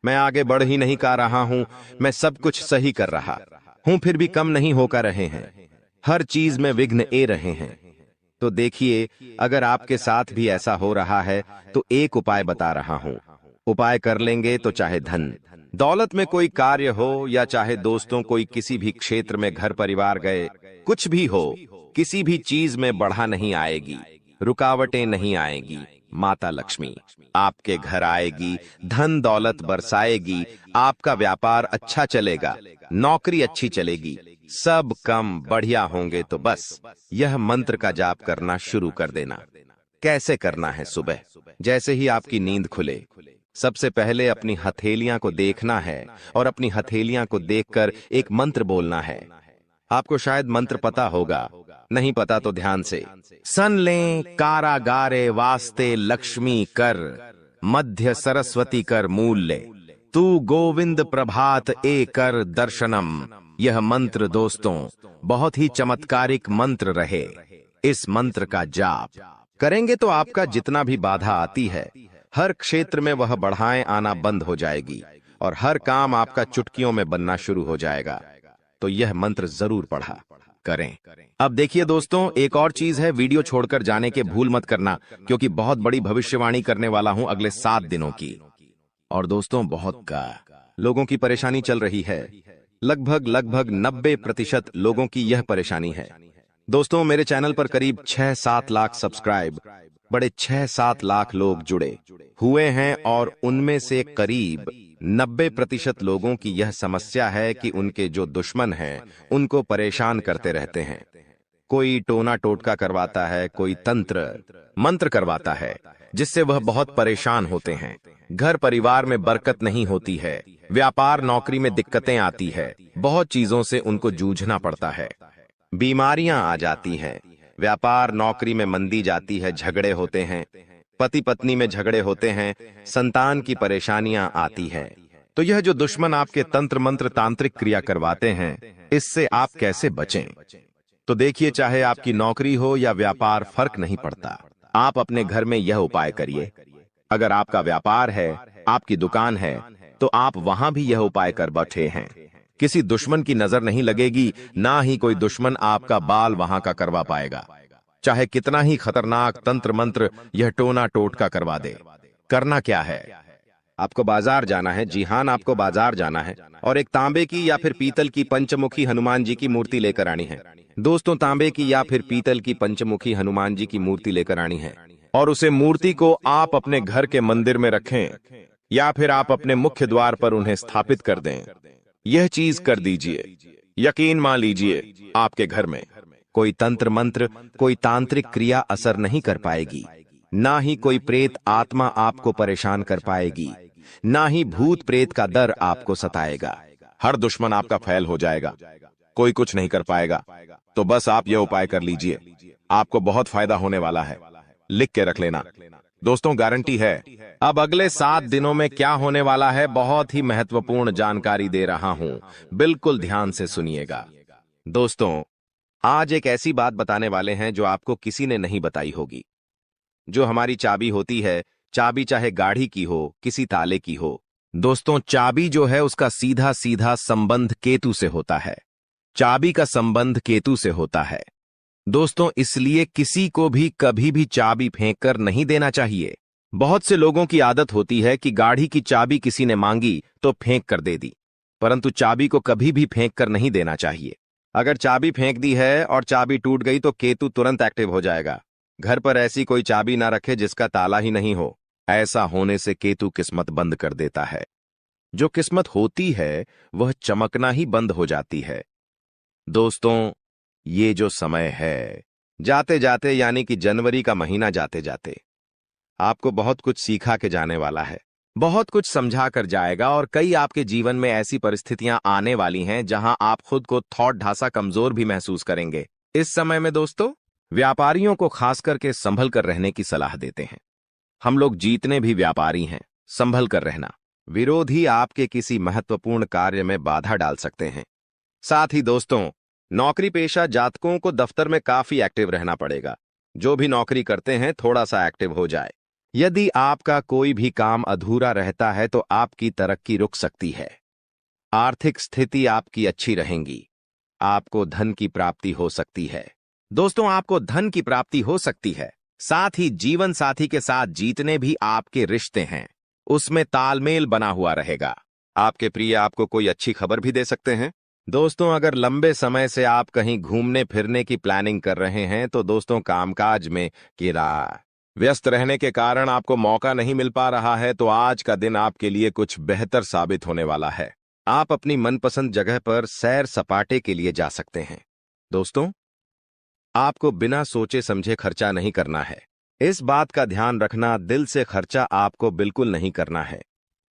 मैं आगे बढ़ ही नहीं पा रहा हूं, मैं सब कुछ सही कर रहा हूं फिर भी कम नहीं होकर रहे हैं, हर चीज में विघ्न ए रहे हैं। तो देखिए, अगर आपके साथ भी ऐसा हो रहा है तो एक उपाय बता रहा हूं। उपाय कर लेंगे तो चाहे धन दौलत में कोई कार्य हो या चाहे दोस्तों कोई किसी भी क्षेत्र में घर परिवार गए, कुछ भी हो, किसी भी चीज में बढ़ा नहीं आएगी, रुकावटें नहीं आएगी। माता लक्ष्मी आपके घर आएगी, धन दौलत बरसाएगी, आपका व्यापार अच्छा चलेगा, नौकरी अच्छी चलेगी, सब कम बढ़िया होंगे। तो बस यह मंत्र का जाप करना शुरू कर देना। कैसे करना है? सुबह जैसे ही आपकी नींद खुले, सबसे पहले अपनी हथेलियां को देखना है और अपनी हथेलियां को देखकर एक मंत्र बोलना है। आपको शायद मंत्र पता होगा, नहीं पता तो ध्यान से। सन लें कारागारे वास्ते लक्ष्मी कर, मध्य सरस्वती कर मूल्य, तू गोविंद प्रभात ए कर दर्शनम। यह मंत्र दोस्तों बहुत ही चमत्कारिक मंत्र रहे। इस मंत्र का जाप करेंगे तो आपका जितना भी बाधा आती है, हर क्षेत्र में वह बढ़ाएं आना बंद हो जाएगी और हर काम आपका चुटकियों में बनना शुरू हो जाएगा। तो यह मंत्र जरूर पढ़ा करें। अब देखिए दोस्तों, एक और चीज है, वीडियो छोड़कर जाने के भूल मत करना, क्योंकि बहुत बड़ी भविष्यवाणी करने वाला हूं अगले 7 दिनों की। और दोस्तों बहुत का लोगों की परेशानी चल रही है, लगभग 90% लोगों की यह परेशानी है। दोस्तों मेरे चैनल पर करीब 6-7 लाख सब्सक्राइब, बड़े 6-7 लाख लोग जुड़े हुए हैं और उनमें से करीब 90% लोगों की यह समस्या है कि उनके जो दुश्मन हैं उनको परेशान करते रहते हैं। कोई टोना टोटका करवाता है, कोई तंत्र मंत्र करवाता है, जिससे वह बहुत परेशान होते हैं। घर परिवार में बरकत नहीं होती है, व्यापार नौकरी में दिक्कतें आती है, बहुत चीजों से उनको जूझना पड़ता है, बीमारियां आ जाती हैं, व्यापार नौकरी में मंदी जाती है, झगड़े होते हैं, पति पत्नी में झगड़े होते हैं, संतान की परेशानियां आती है। तो यह जो दुश्मन आपके तंत्र मंत्र तांत्रिक क्रिया करवाते हैं, इससे आप कैसे बचें? तो देखिए, चाहे आपकी नौकरी हो या व्यापार, फर्क नहीं पड़ता, आप अपने घर में यह उपाय करिए। अगर आपका व्यापार है, आपकी दुकान है, तो आप वहां भी यह उपाय कर बैठे हैं। किसी दुश्मन की नजर नहीं लगेगी, ना ही कोई दुश्मन आपका बाल वहां का करवा पाएगा, चाहे कितना ही खतरनाक तंत्र मंत्र यह टोना टोटका करवा दे। करना क्या है? आपको बाजार जाना है। जी हां, आपको बाजार जाना है और एक तांबे की या फिर पीतल की पंचमुखी हनुमान जी की मूर्ति लेकर आनी है। दोस्तों तांबे की या फिर पीतल की पंचमुखी हनुमान जी की मूर्ति लेकर आनी है और उसे मूर्ति को आप अपने घर के मंदिर में रखें या फिर आप अपने मुख्य द्वार पर उन्हें स्थापित कर दें। यह चीज कर दीजिए, यकीन मान लीजिए आपके घर में कोई तंत्र मंत्र, कोई तांत्रिक क्रिया असर नहीं कर पाएगी, ना ही कोई प्रेत आत्मा आपको परेशान कर पाएगी, ना ही भूत प्रेत का डर आपको सताएगा। हर दुश्मन आपका फैल हो जाएगा, कोई कुछ नहीं कर पाएगा। तो बस आप यह उपाय कर लीजिए, आपको बहुत फायदा होने वाला है। लिख के रख लेना दोस्तों, गारंटी है। अब अगले 7 दिनों में क्या होने वाला है, बहुत ही महत्वपूर्ण जानकारी दे रहा हूं, बिल्कुल ध्यान से सुनिएगा। दोस्तों आज एक ऐसी बात बताने वाले हैं जो आपको किसी ने नहीं बताई होगी। जो हमारी चाबी होती है, चाबी चाहे गाड़ी की हो, किसी ताले की हो, दोस्तों चाबी जो है उसका सीधा सीधा संबंध केतु से होता है। चाबी का संबंध केतु से होता है दोस्तों, इसलिए किसी को भी कभी भी चाबी फेंक कर नहीं देना चाहिए। बहुत से लोगों की आदत होती है कि गाड़ी की चाबी किसी ने मांगी तो फेंक कर दे दी, परंतु चाबी को कभी भी फेंक कर नहीं देना चाहिए। अगर चाबी फेंक दी है और चाबी टूट गई तो केतु तुरंत एक्टिव हो जाएगा। घर पर ऐसी कोई चाबी ना रखे जिसका ताला ही नहीं हो, ऐसा होने से केतु किस्मत बंद कर देता है। जो किस्मत होती है वह चमकना ही बंद हो जाती है। दोस्तों ये जो समय है, जाते जाते यानी कि जनवरी का महीना जाते जाते आपको बहुत कुछ सिखा के जाने वाला है, बहुत कुछ समझा कर जाएगा और कई आपके जीवन में ऐसी परिस्थितियां आने वाली हैं जहां आप खुद को थोड़ा ढासा कमजोर भी महसूस करेंगे। इस समय में दोस्तों व्यापारियों को खास करके संभल कर रहने की सलाह देते हैं। हम लोग जीतने भी व्यापारी हैं, संभल कर रहना। विरोधी आपके किसी महत्वपूर्ण कार्य में बाधा डाल सकते हैं। साथ ही दोस्तों नौकरी पेशा जातकों को दफ्तर में काफी एक्टिव रहना पड़ेगा। जो भी नौकरी करते हैं थोड़ा सा एक्टिव हो जाए। यदि आपका कोई भी काम अधूरा रहता है तो आपकी तरक्की रुक सकती है। आर्थिक स्थिति आपकी अच्छी रहेगी, आपको धन की प्राप्ति हो सकती है। दोस्तों आपको धन की प्राप्ति हो सकती है, साथ ही जीवन साथी के साथ जीतने भी आपके रिश्ते हैं। उसमें तालमेल बना हुआ रहेगा। आपके प्रिय आपको कोई अच्छी खबर भी दे सकते हैं। दोस्तों, अगर लंबे समय से आप कहीं घूमने फिरने की प्लानिंग कर रहे हैं तो दोस्तों कामकाज में कीड़ा व्यस्त रहने के कारण आपको मौका नहीं मिल पा रहा है, तो आज का दिन आपके लिए कुछ बेहतर साबित होने वाला है। आप अपनी मनपसंद जगह पर सैर सपाटे के लिए जा सकते हैं। दोस्तों, आपको बिना सोचे समझे खर्चा नहीं करना है। इस बात का ध्यान रखना, दिल से खर्चा आपको बिल्कुल नहीं करना है,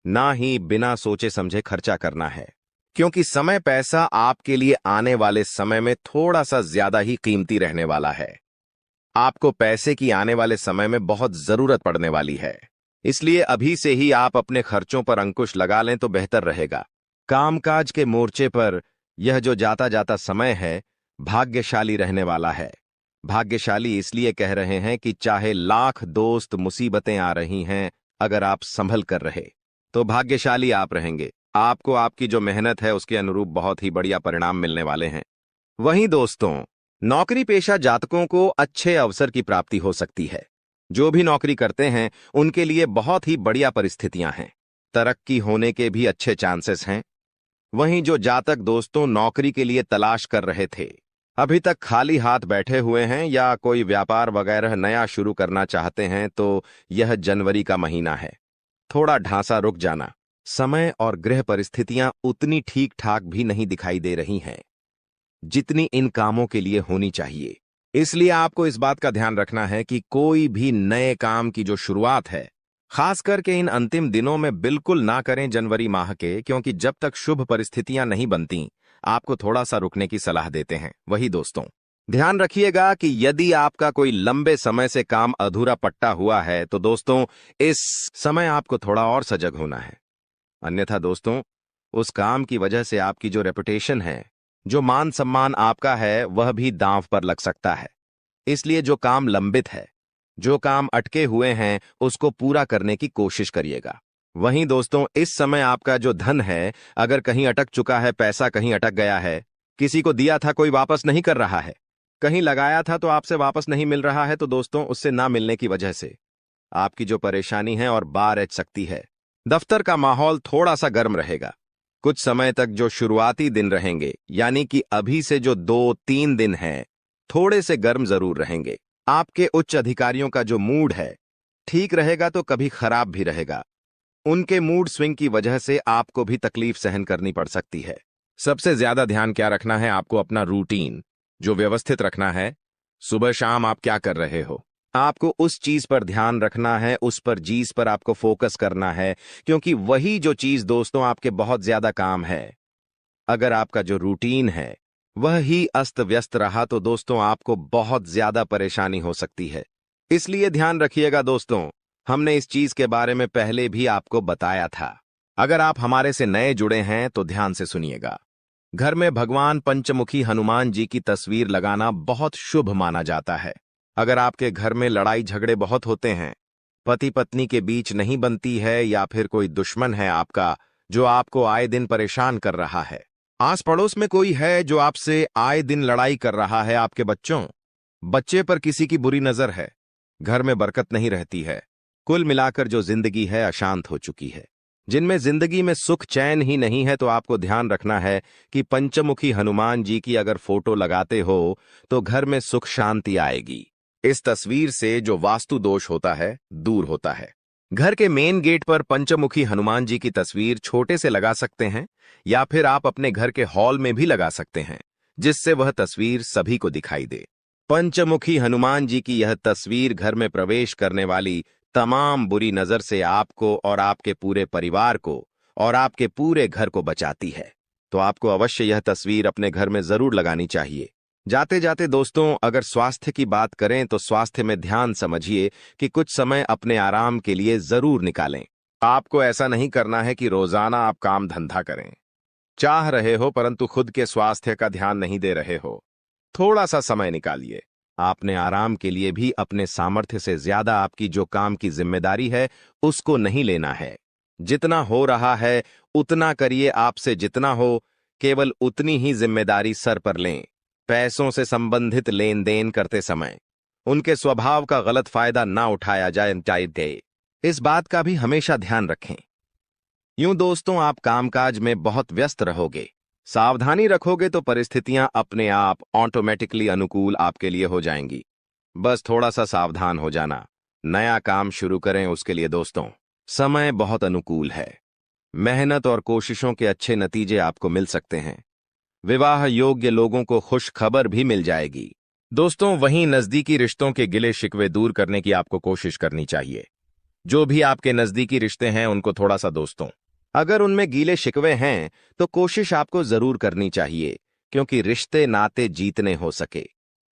ना ही बिना सोचे समझे खर्चा करना है, क्योंकि समय पैसा आपके लिए आने वाले समय में थोड़ा सा ज्यादा ही कीमती रहने वाला है। आपको पैसे की आने वाले समय में बहुत जरूरत पड़ने वाली है, इसलिए अभी से ही आप अपने खर्चों पर अंकुश लगा लें तो बेहतर रहेगा। कामकाज के मोर्चे पर यह जो जाता जाता समय है भाग्यशाली रहने वाला है। भाग्यशाली इसलिए कह रहे हैं कि चाहे लाख दोस्त मुसीबतें आ रही हैं, अगर आप संभल कर रहे तो भाग्यशाली आप रहेंगे। आपको आपकी जो मेहनत है उसके अनुरूप बहुत ही बढ़िया परिणाम मिलने वाले हैं। वहीं दोस्तों, नौकरी पेशा जातकों को अच्छे अवसर की प्राप्ति हो सकती है। जो भी नौकरी करते हैं उनके लिए बहुत ही बढ़िया परिस्थितियां हैं। तरक्की होने के भी अच्छे चांसेस हैं। वहीं जो जातक दोस्तों नौकरी के लिए तलाश कर रहे थे, अभी तक खाली हाथ बैठे हुए हैं या कोई व्यापार वगैरह नया शुरू करना चाहते हैं, तो यह जनवरी का महीना है। थोड़ा ढांसा रुक जाना। समय और गृह परिस्थितियां उतनी ठीक ठाक भी नहीं दिखाई दे रही हैं जितनी इन कामों के लिए होनी चाहिए। इसलिए आपको इस बात का ध्यान रखना है कि कोई भी नए काम की जो शुरुआत है, खास करके इन अंतिम दिनों में बिल्कुल ना करें जनवरी माह के, क्योंकि जब तक शुभ परिस्थितियां नहीं बनती आपको थोड़ा सा रुकने की सलाह देते हैं। वही दोस्तों, ध्यान रखिएगा कि यदि आपका कोई लंबे समय से काम अधूरा पट्टा हुआ है तो दोस्तों इस समय आपको थोड़ा और सजग होना है। अन्यथा दोस्तों, उस काम की वजह से आपकी जो रेपुटेशन है, जो मान सम्मान आपका है, वह भी दांव पर लग सकता है। इसलिए जो काम लंबित है, जो काम अटके हुए हैं, उसको पूरा करने की कोशिश करिएगा। वहीं दोस्तों, इस समय आपका जो धन है, अगर कहीं अटक चुका है, पैसा कहीं अटक गया है, किसी को दिया था कोई वापस नहीं कर रहा है, कहीं लगाया था तो आपसे वापस नहीं मिल रहा है, तो दोस्तों उससे ना मिलने की वजह से आपकी जो परेशानी है और बार ऐच सकती है। दफ्तर का माहौल थोड़ा सा गर्म रहेगा। कुछ समय तक जो शुरुआती दिन रहेंगे, यानी कि अभी से जो 2-3 दिन हैं, थोड़े से गर्म जरूर रहेंगे। आपके उच्च अधिकारियों का जो मूड है ठीक रहेगा तो कभी खराब भी रहेगा। उनके मूड स्विंग की वजह से आपको भी तकलीफ सहन करनी पड़ सकती है। सबसे ज्यादा ध्यान क्या रखना है, आपको अपना रूटीन जो व्यवस्थित रखना है। सुबह शाम आप क्या कर रहे हो, आपको उस चीज पर ध्यान रखना है, उस पर चीज पर आपको फोकस करना है, क्योंकि वही जो चीज दोस्तों आपके बहुत ज्यादा काम है। अगर आपका जो रूटीन है वह ही अस्त व्यस्त रहा तो दोस्तों आपको बहुत ज्यादा परेशानी हो सकती है। इसलिए ध्यान रखिएगा दोस्तों, हमने इस चीज के बारे में पहले भी आपको बताया था। अगर आप हमारे से नए जुड़े हैं तो ध्यान से सुनिएगा। घर में भगवान पंचमुखी हनुमान जी की तस्वीर लगाना बहुत शुभ माना जाता है। अगर आपके घर में लड़ाई झगड़े बहुत होते हैं, पति पत्नी के बीच नहीं बनती है, या फिर कोई दुश्मन है आपका जो आपको आए दिन परेशान कर रहा है, आस पड़ोस में कोई है जो आपसे आए दिन लड़ाई कर रहा है, आपके बच्चे पर किसी की बुरी नजर है, घर में बरकत नहीं रहती है, कुल मिलाकर जो जिंदगी है अशांत हो चुकी है, जिनमें जिंदगी में सुख चैन ही नहीं है, तो आपको ध्यान रखना है कि पंचमुखी हनुमान जी की अगर फोटो लगाते हो तो घर में सुख शांति आएगी। इस तस्वीर से जो वास्तु दोष होता है दूर होता है। घर के मेन गेट पर पंचमुखी हनुमान जी की तस्वीर छोटे से लगा सकते हैं, या फिर आप अपने घर के हॉल में भी लगा सकते हैं, जिससे वह तस्वीर सभी को दिखाई दे। पंचमुखी हनुमान जी की यह तस्वीर घर में प्रवेश करने वाली तमाम बुरी नजर से आपको और आपके पूरे परिवार को और आपके पूरे घर को बचाती है। तो आपको अवश्य यह तस्वीर अपने घर में जरूर लगानी चाहिए। जाते जाते दोस्तों, अगर स्वास्थ्य की बात करें तो स्वास्थ्य में ध्यान समझिए कि कुछ समय अपने आराम के लिए जरूर निकालें। आपको ऐसा नहीं करना है कि रोजाना आप काम धंधा करें, चाह रहे हो परंतु खुद के स्वास्थ्य का ध्यान नहीं दे रहे हो। थोड़ा सा समय निकालिए। आपने आराम के लिए भी अपने सामर्थ्य से ज्यादा आपकी जो काम की जिम्मेदारी है उसको नहीं लेना है। जितना हो रहा है उतना करिए, आपसे जितना हो केवल उतनी ही जिम्मेदारी सर पर लें। पैसों से संबंधित लेन देन करते समय उनके स्वभाव का गलत फायदा ना उठाया जाए। इस बात का भी हमेशा ध्यान रखें। यूं दोस्तों, आप कामकाज में बहुत व्यस्त रहोगे। सावधानी रखोगे तो परिस्थितियां अपने आप ऑटोमेटिकली अनुकूल आपके लिए हो जाएंगी। बस थोड़ा सा सावधान हो जाना। नया काम शुरू करें उसके लिए दोस्तों समय बहुत अनुकूल है। मेहनत और कोशिशों के अच्छे नतीजे आपको मिल सकते हैं। विवाह योग्य लोगों को खुश खबर भी मिल जाएगी। दोस्तों, वहीं नजदीकी रिश्तों के गिले शिकवे दूर करने की आपको कोशिश करनी चाहिए। जो भी आपके नजदीकी रिश्ते हैं उनको थोड़ा सा दोस्तों, अगर उनमें गीले शिकवे हैं तो कोशिश आपको जरूर करनी चाहिए, क्योंकि रिश्ते नाते जीतने हो सके।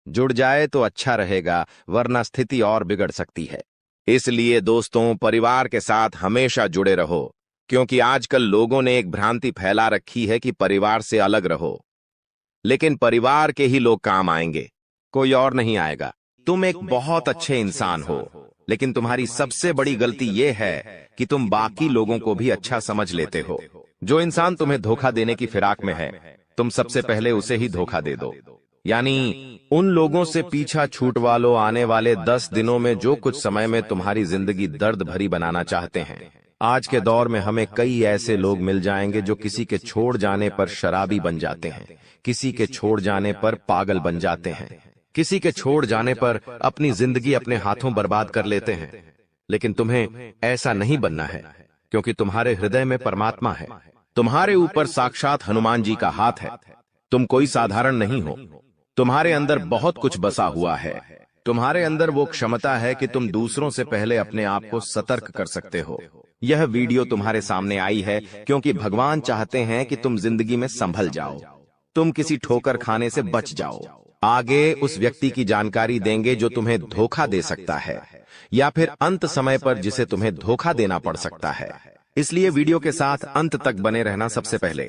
जुड़ जाए तो अच्छा रहेगा, वरना स्थिति और बिगड़ सकती है। इसलिए दोस्तों, परिवार के साथ हमेशा जुड़े रहो, क्योंकि आजकल लोगों ने एक भ्रांति फैला रखी है कि परिवार से अलग रहो। लेकिन परिवार के ही लोग काम आएंगे, कोई और नहीं आएगा। तुम एक बहुत अच्छे इंसान हो, लेकिन तुम्हारी सबसे बड़ी गलती यह है कि तुम बाकी लोगों को भी अच्छा समझ लेते हो। जो इंसान तुम्हें धोखा देने की फिराक में है, तुम सबसे पहले उसे ही धोखा दे दो। यानी उन लोगों से पीछा छूटवा लो। आने वाले 10 दिनों में जो कुछ समय में तुम्हारी जिंदगी दर्द भरी बनाना चाहते हैं। आज के दौर में हमें कई ऐसे लोग मिल जाएंगे जो किसी के छोड़ जाने पर शराबी बन जाते हैं, किसी के छोड़ जाने पर पागल बन जाते हैं, किसी के छोड़ जाने पर अपनी जिंदगी अपने हाथों बर्बाद कर लेते हैं। लेकिन तुम्हें ऐसा नहीं बनना है, क्योंकि तुम्हारे हृदय में परमात्मा है। तुम्हारे ऊपर साक्षात हनुमान जी का हाथ है। तुम कोई साधारण नहीं हो। तुम्हारे अंदर बहुत कुछ बसा हुआ है। तुम्हारे अंदर वो क्षमता है कि तुम दूसरों से पहले अपने आप को सतर्क कर सकते हो। यह वीडियो तुम्हारे सामने आई है क्योंकि भगवान चाहते हैं कि तुम जिंदगी में संभल जाओ, तुम किसी ठोकर खाने से बच जाओ। आगे उस व्यक्ति की जानकारी देंगे जो तुम्हें धोखा दे सकता है, या फिर अंत समय पर जिसे तुम्हें धोखा देना पड़ सकता है। इसलिए वीडियो के साथ अंत तक बने रहना। सबसे पहले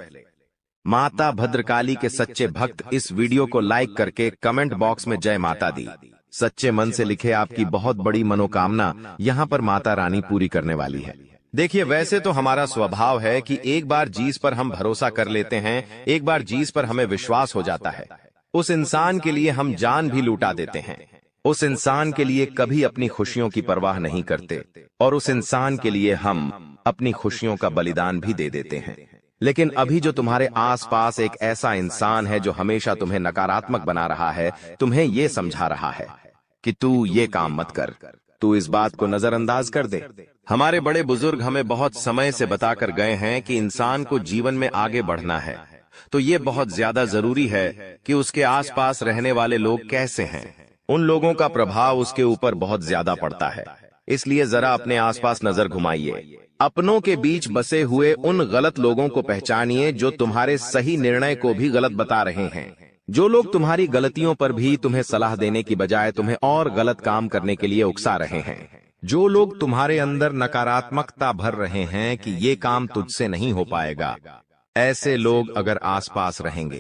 माता भद्रकाली के सच्चे भक्त इस वीडियो को लाइक करके कमेंट बॉक्स में जय माता दी सच्चे मन से लिखे। आपकी बहुत बड़ी मनोकामना यहाँ पर माता रानी पूरी करने वाली है। देखिए, वैसे तो हमारा स्वभाव है कि एक बार जिस पर हम भरोसा कर लेते हैं, एक बार जिस पर हमें विश्वास हो जाता है, उस इंसान के लिए हम जान भी लूटा देते हैं। उस इंसान के लिए कभी अपनी खुशियों की परवाह नहीं करते, और उस इंसान के लिए हम अपनी खुशियों का बलिदान भी दे देते हैं। लेकिन अभी जो तुम्हारे आसपास एक ऐसा इंसान है जो हमेशा तुम्हें नकारात्मक बना रहा है, तुम्हें यह समझा रहा है कि तू ये काम मत कर, तू इस बात को नजरअंदाज कर दे। हमारे बड़े बुजुर्ग हमें बहुत समय से बताकर गए हैं कि इंसान को जीवन में आगे बढ़ना है तो ये बहुत ज्यादा जरूरी है कि उसके आसपास रहने वाले लोग कैसे हैं। उन लोगों का प्रभाव उसके ऊपर बहुत ज्यादा पड़ता है। इसलिए जरा अपने आसपास नजर घुमाइए। अपनों के बीच बसे हुए उन गलत लोगों को पहचानिए जो तुम्हारे सही निर्णय को भी गलत बता रहे हैं। जो लोग तुम्हारी गलतियों पर भी तुम्हें सलाह देने की बजाय तुम्हें और गलत काम करने के लिए उकसा रहे हैं। जो लोग तुम्हारे अंदर नकारात्मकता भर रहे हैं कि ये काम तुझसे नहीं हो पाएगा, ऐसे लोग अगर आसपास रहेंगे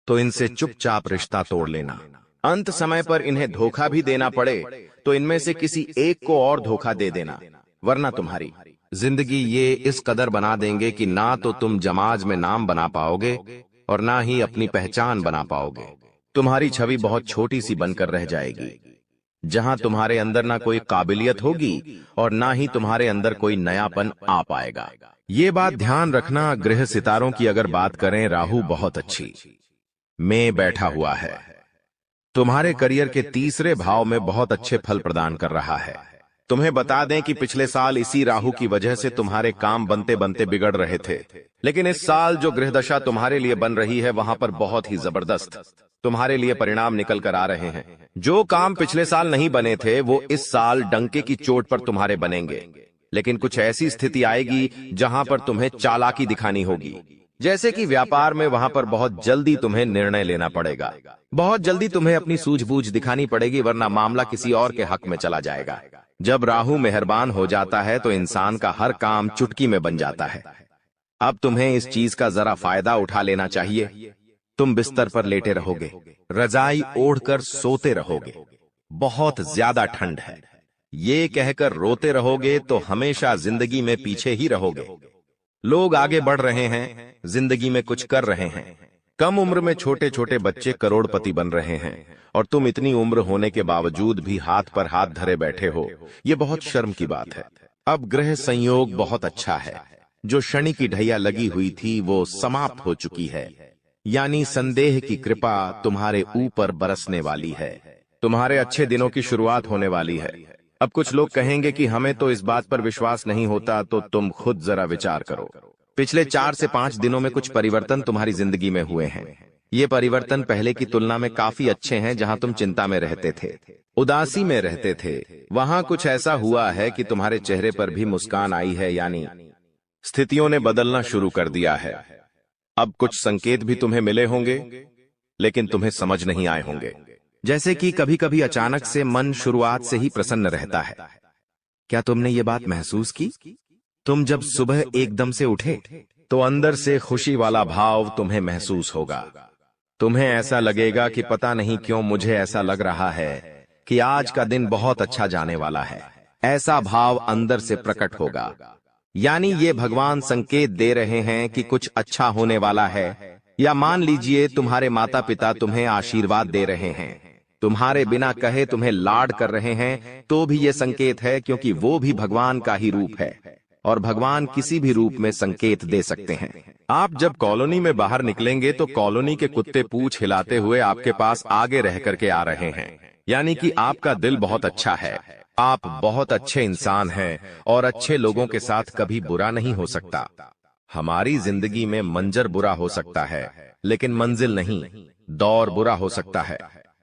तो इनसे चुपचाप रिश्ता तोड़ लेना। अंत समय पर इन्हें धोखा भी देना पड़े तो इनमें से किसी एक को और धोखा दे देना, वरना तुम्हारी जिंदगी ये इस कदर बना देंगे कि ना तो तुम समाज में नाम बना पाओगे और ना ही अपनी पहचान बना पाओगे। तुम्हारी छवि बहुत छोटी सी बनकर रह जाएगी, जहां तुम्हारे अंदर ना कोई काबिलियत होगी और ना ही तुम्हारे अंदर कोई नयापन आ पाएगा। ये बात ध्यान रखना। गृह सितारों की अगर बात करें, राहु बहुत अच्छी में बैठा हुआ है। तुम्हारे करियर के तीसरे भाव में बहुत अच्छे फल प्रदान कर रहा है। तुम्हें बता दें कि पिछले साल इसी राहु की वजह से तुम्हारे काम बनते बनते बिगड़ रहे थे, लेकिन इस साल जो गृह दशा तुम्हारे लिए बन रही है वहां पर बहुत ही जबरदस्त तुम्हारे लिए परिणाम निकल कर आ रहे हैं। जो काम पिछले साल नहीं बने थे वो इस साल डंके की चोट पर तुम्हारे बनेंगे। लेकिन कुछ ऐसी स्थिति आएगी जहां पर तुम्हें चालाकी दिखानी होगी। जैसे कि व्यापार में, वहां पर बहुत जल्दी तुम्हें निर्णय लेना पड़ेगा। बहुत जल्दी तुम्हें अपनी सूझबूझ दिखानी पड़ेगी, वरना मामला किसी और के हक में चला जाएगा। जब राहु मेहरबान हो जाता है तो इंसान का हर काम चुटकी में बन जाता है। अब तुम्हें इस चीज का जरा फायदा उठा लेना चाहिए। तुम बिस्तर पर लेटे रहोगे, रजाई ओढ़कर सोते रहोगे। बहुत ज्यादा ठंड है, ये कहकर रोते रहोगे तो हमेशा जिंदगी में पीछे ही रहोगे। लोग आगे बढ़ रहे हैं, जिंदगी में कुछ कर रहे हैं। कम उम्र में छोटे छोटे बच्चे करोड़पति बन रहे हैं और तुम इतनी उम्र होने के बावजूद भी हाथ पर हाथ धरे बैठे हो। ये बहुत शर्म की बात है। अब ग्रह संयोग बहुत अच्छा है। जो शनि की ढैया लगी हुई थी वो समाप्त हो चुकी है, यानी संदेह की कृपा तुम्हारे ऊपर बरसने वाली है। तुम्हारे अच्छे दिनों की शुरुआत होने वाली है। अब कुछ लोग कहेंगे कि हमें तो इस बात पर विश्वास नहीं होता, तो तुम खुद जरा विचार करो। पिछले 4 से 5 दिनों में कुछ परिवर्तन तुम्हारी जिंदगी में हुए हैं। ये परिवर्तन पहले की तुलना में काफी अच्छे हैं। जहां तुम चिंता में रहते थे, उदासी में रहते थे, वहां कुछ ऐसा हुआ है कि तुम्हारे चेहरे पर भी मुस्कान आई है, यानी स्थितियों ने बदलना शुरू कर दिया है। अब कुछ संकेत भी तुम्हें मिले होंगे, लेकिन तुम्हें समझ नहीं आए होंगे। जैसे कि कभी कभी अचानक से मन शुरुआत से ही प्रसन्न रहता है। क्या तुमने ये बात महसूस की? तुम जब सुबह एकदम से उठे तो अंदर से खुशी वाला भाव तुम्हें महसूस होगा। तुम्हें ऐसा लगेगा कि पता नहीं क्यों मुझे ऐसा लग रहा है कि आज का दिन बहुत अच्छा जाने वाला है। ऐसा भाव अंदर से प्रकट होगा, यानी ये भगवान संकेत दे रहे हैं कि कुछ अच्छा होने वाला है। या मान लीजिए तुम्हारे माता पिता तुम्हें आशीर्वाद दे रहे हैं, तुम्हारे बिना कहे तुम्हें लाड कर रहे हैं, तो भी ये संकेत है, क्योंकि वो भी भगवान का ही रूप है और भगवान किसी भी रूप में संकेत दे सकते हैं। आप जब कॉलोनी में बाहर निकलेंगे तो कॉलोनी के कुत्ते पूंछ हिलाते हुए आपके पास आगे रह करके आ रहे हैं, यानी कि आपका दिल बहुत अच्छा है। आप बहुत अच्छे इंसान हैं और अच्छे लोगों के साथ कभी बुरा नहीं हो सकता। हमारी जिंदगी में मंजर बुरा हो सकता है, लेकिन मंजिल नहीं। दौर बुरा हो सकता है,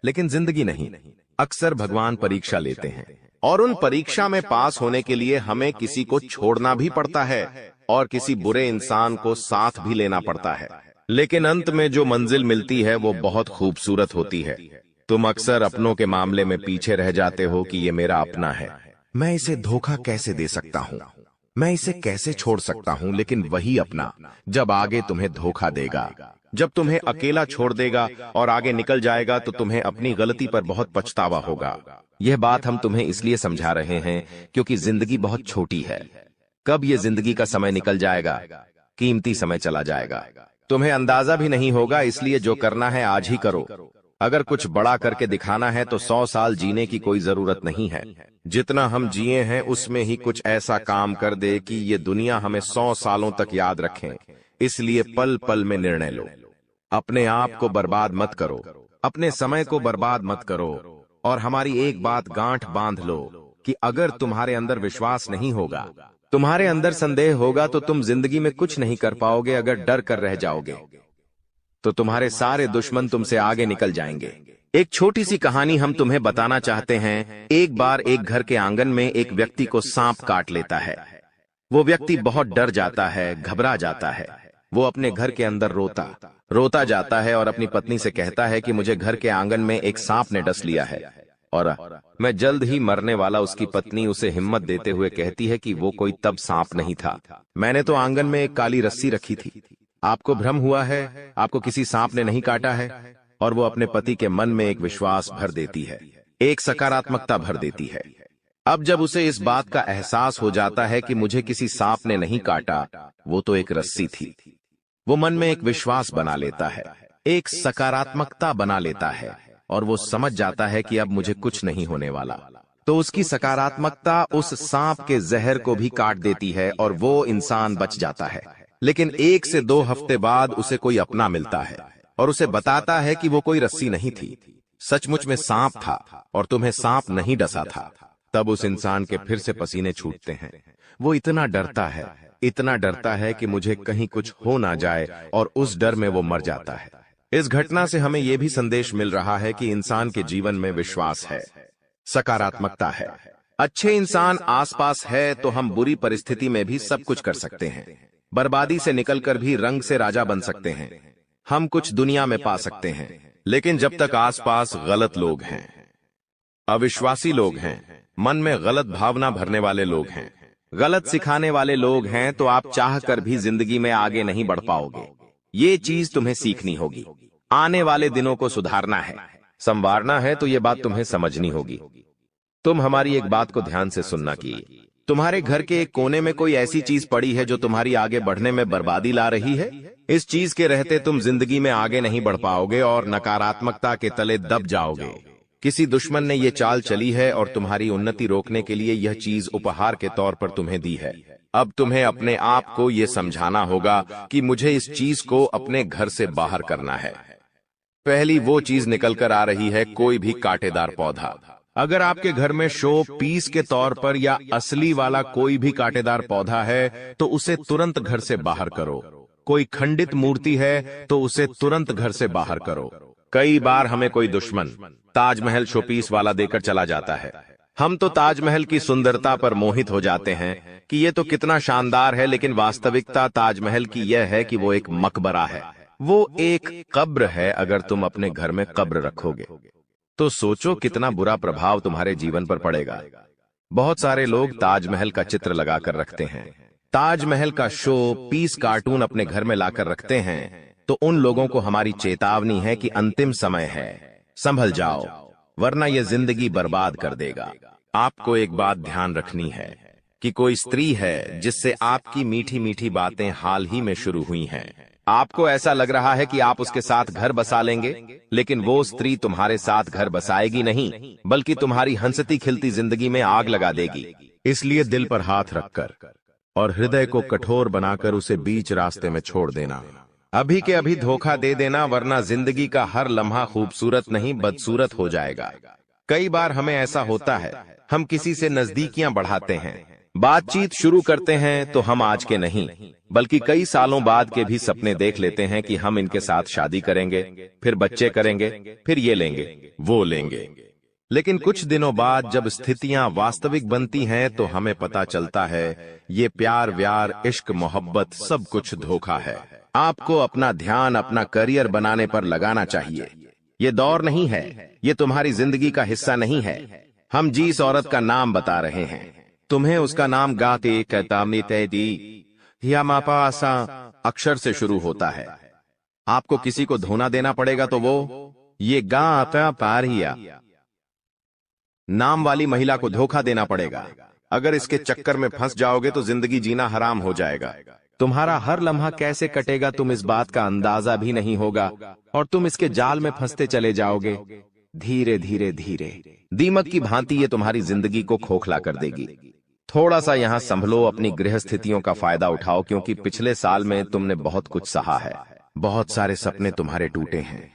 लेकिन जिंदगी नहीं। अक्सर भगवान परीक्षा लेते हैं और उन परीक्षा में पास होने के लिए हमें किसी को छोड़ना भी पड़ता है और किसी बुरे इंसान को साथ भी लेना पड़ता है, लेकिन अंत में जो मंजिल मिलती है वो बहुत खूबसूरत होती है। तुम अक्सर अपनों के मामले में पीछे रह जाते हो कि ये मेरा अपना है, मैं इसे धोखा कैसे दे सकता हूँ, मैं इसे कैसे छोड़ सकता हूँ। लेकिन वही अपना जब आगे तुम्हें धोखा देगा, जब तुम्हें अकेला छोड़ देगा और आगे निकल जाएगा, तो तुम्हें अपनी गलती पर बहुत पछतावा होगा। यह बात हम तुम्हें इसलिए समझा रहे हैं क्योंकि जिंदगी बहुत छोटी है। कब ये जिंदगी का समय निकल जाएगा, कीमती समय चला जाएगा, तुम्हें अंदाजा भी नहीं होगा। इसलिए जो करना है आज ही करो। अगर कुछ बड़ा करके दिखाना है तो 100 साल जीने की कोई जरूरत नहीं है। जितना हम जिए हैं उसमें ही कुछ ऐसा काम कर दे कि ये दुनिया हमें 100 सालों तक याद रखें। इसलिए पल पल में निर्णय लो। अपने आप को बर्बाद मत करो, अपने समय को बर्बाद मत करो। और हमारी एक बात गांठ बांध लो कि अगर तुम्हारे अंदर विश्वास नहीं होगा, तुम्हारे अंदर संदेह होगा, तो तुम जिंदगी में कुछ नहीं कर पाओगे। अगर डर कर रह जाओगे तो तुम्हारे सारे दुश्मन तुमसे आगे निकल जाएंगे। एक छोटी सी कहानी हम तुम्हें बताना चाहते हैं। एक बार एक घर के आंगन में एक व्यक्ति को सांप काट लेता है। वो व्यक्ति बहुत डर जाता है, घबरा जाता है। वो अपने घर के अंदर रोता जाता है और अपनी पत्नी से कहता है कि मुझे घर के आंगन में एक सांप ने डस लिया है और मैं जल्द ही मरने वाला। उसकी पत्नी उसे हिम्मत देते हुए कहती है कि वो कोई तब सांप नहीं था, मैंने तो आंगन में एक काली रस्सी रखी थी। आपको भ्रम हुआ है, आपको किसी सांप ने नहीं काटा है। और वो अपने पति के मन में एक विश्वास भर देती है, एक सकारात्मकता भर देती है। अब जब उसे इस बात का एहसास हो जाता है कि मुझे किसी सांप ने नहीं काटा, वो तो एक रस्सी थी, वो मन में एक विश्वास बना लेता है, एक सकारात्मकता बना लेता है और वो समझ जाता है कि अब मुझे कुछ नहीं होने वाला। तो उसकी सकारात्मकता उस सांप के जहर को भी काट देती है और वो इंसान बच जाता है। लेकिन 1 से 2 हफ्ते बाद उसे कोई अपना मिलता है और उसे बताता है कि वो कोई रस्सी नहीं थी, सचमुच में सांप था और तुम्हें सांप नहीं डसा था। तब उस इंसान के फिर से पसीने छूटते हैं। वो इतना डरता है कि मुझे कहीं कुछ हो ना जाए और उस डर में वो मर जाता है। इस घटना से हमें यह भी संदेश मिल रहा है कि इंसान के जीवन में विश्वास है, सकारात्मकता है, अच्छे इंसान आसपास है तो हम बुरी परिस्थिति में भी सब कुछ कर सकते हैं। बर्बादी से निकलकर भी रंग से राजा बन सकते हैं। हम कुछ दुनिया में पा सकते हैं, लेकिन जब तक आसपास गलत लोग हैं, अविश्वासी लोग हैं, मन में गलत भावना भरने वाले लोग हैं, गलत सिखाने वाले लोग हैं, तो आप चाह कर भी जिंदगी में आगे नहीं बढ़ पाओगे। ये चीज तुम्हें सीखनी होगी। आने वाले दिनों को सुधारना है, संवारना है, तो ये बात तुम्हें समझनी होगी। तुम हमारी एक बात को ध्यान से सुनना कि तुम्हारे घर के एक कोने में कोई ऐसी चीज पड़ी है जो तुम्हारी आगे बढ़ने में बर्बादी ला रही है। इस चीज के रहते तुम जिंदगी में आगे नहीं बढ़ पाओगे और नकारात्मकता के तले दब जाओगे। किसी दुश्मन ने ये चाल चली है और तुम्हारी उन्नति रोकने के लिए यह चीज उपहार के तौर पर तुम्हें दी है। अब तुम्हें अपने आप को ये समझाना होगा कि मुझे इस चीज को अपने घर से बाहर करना है। पहली वो चीज निकल कर आ रही है, कोई भी कांटेदार पौधा। अगर आपके घर में शो पीस के तौर पर या असली वाला कोई भी कांटेदार पौधा है तो उसे तुरंत घर से बाहर करो। कोई खंडित मूर्ति है तो उसे तुरंत घर से बाहर करो। कई बार हमें कोई दुश्मन ताजमहल शोपीस वाला देकर चला जाता है। हम तो ताजमहल की सुंदरता पर मोहित हो जाते हैं कि ये तो कितना शानदार है, लेकिन वास्तविकता ताजमहल की यह है कि वो एक मकबरा है, वो एक कब्र है। अगर तुम अपने घर में कब्र रखोगे तो सोचो कितना बुरा प्रभाव तुम्हारे जीवन पर पड़ेगा। बहुत सारे लोग ताजमहल का चित्र लगाकर रखते हैं, ताजमहल का शो पीस कार्टून अपने घर में लाकर रखते हैं। तो उन लोगों को हमारी चेतावनी है कि अंतिम समय है, संभल जाओ, वरना यह जिंदगी बर्बाद कर देगा। आपको एक बात ध्यान रखनी है कि कोई स्त्री है जिससे आपकी मीठी मीठी बातें हाल ही में शुरू हुई हैं। आपको ऐसा लग रहा है कि आप उसके साथ घर बसा लेंगे, लेकिन वो स्त्री तुम्हारे साथ घर बसाएगी नहीं, बल्कि तुम्हारी हंसती खिलती जिंदगी में आग लगा देगी। इसलिए दिल पर हाथ रखकर और हृदय को कठोर बनाकर उसे बीच रास्ते में छोड़ देना। अभी के अभी धोखा दे देना, वरना जिंदगी का हर लम्हा खूबसूरत नहीं बदसूरत हो जाएगा। कई बार हमें ऐसा होता है, हम किसी से नजदीकियां बढ़ाते हैं, बातचीत शुरू करते हैं तो हम आज के नहीं बल्कि कई सालों बाद के भी सपने देख लेते हैं कि हम इनके साथ शादी करेंगे, फिर बच्चे करेंगे, फिर ये लेंगे वो लेंगे। लेकिन कुछ दिनों बाद जब स्थितियां वास्तविक बनती हैं तो हमें पता चलता है ये प्यार व्यार इश्क मोहब्बत सब कुछ धोखा है। आपको अपना ध्यान अपना करियर बनाने पर लगाना चाहिए। ये दौर नहीं है, ये तुम्हारी जिंदगी का हिस्सा नहीं है। हम जिस औरत का नाम बता रहे हैं, तुम्हें उसका नाम गाते कहता या मापा आसा अक्षर से शुरू होता है। आपको किसी को धोना देना पड़ेगा तो वो ये गा आता पारिया नाम वाली महिला को धोखा देना पड़ेगा। अगर इसके चक्कर में फंस जाओगे तो जिंदगी जीना हराम हो जाएगा। तुम्हारा हर लम्हा कैसे कटेगा तुम इस बात का अंदाजा भी नहीं होगा और तुम इसके जाल में फंसते चले जाओगे। धीरे धीरे धीरे दीमक की भांति ये तुम्हारी जिंदगी को खोखला कर देगी। थोड़ा सा यहाँ संभलो, अपनी गृह स्थितियों का फायदा उठाओ, क्योंकि पिछले साल में तुमने बहुत कुछ सहा है। बहुत सारे सपने तुम्हारे टूटे हैं।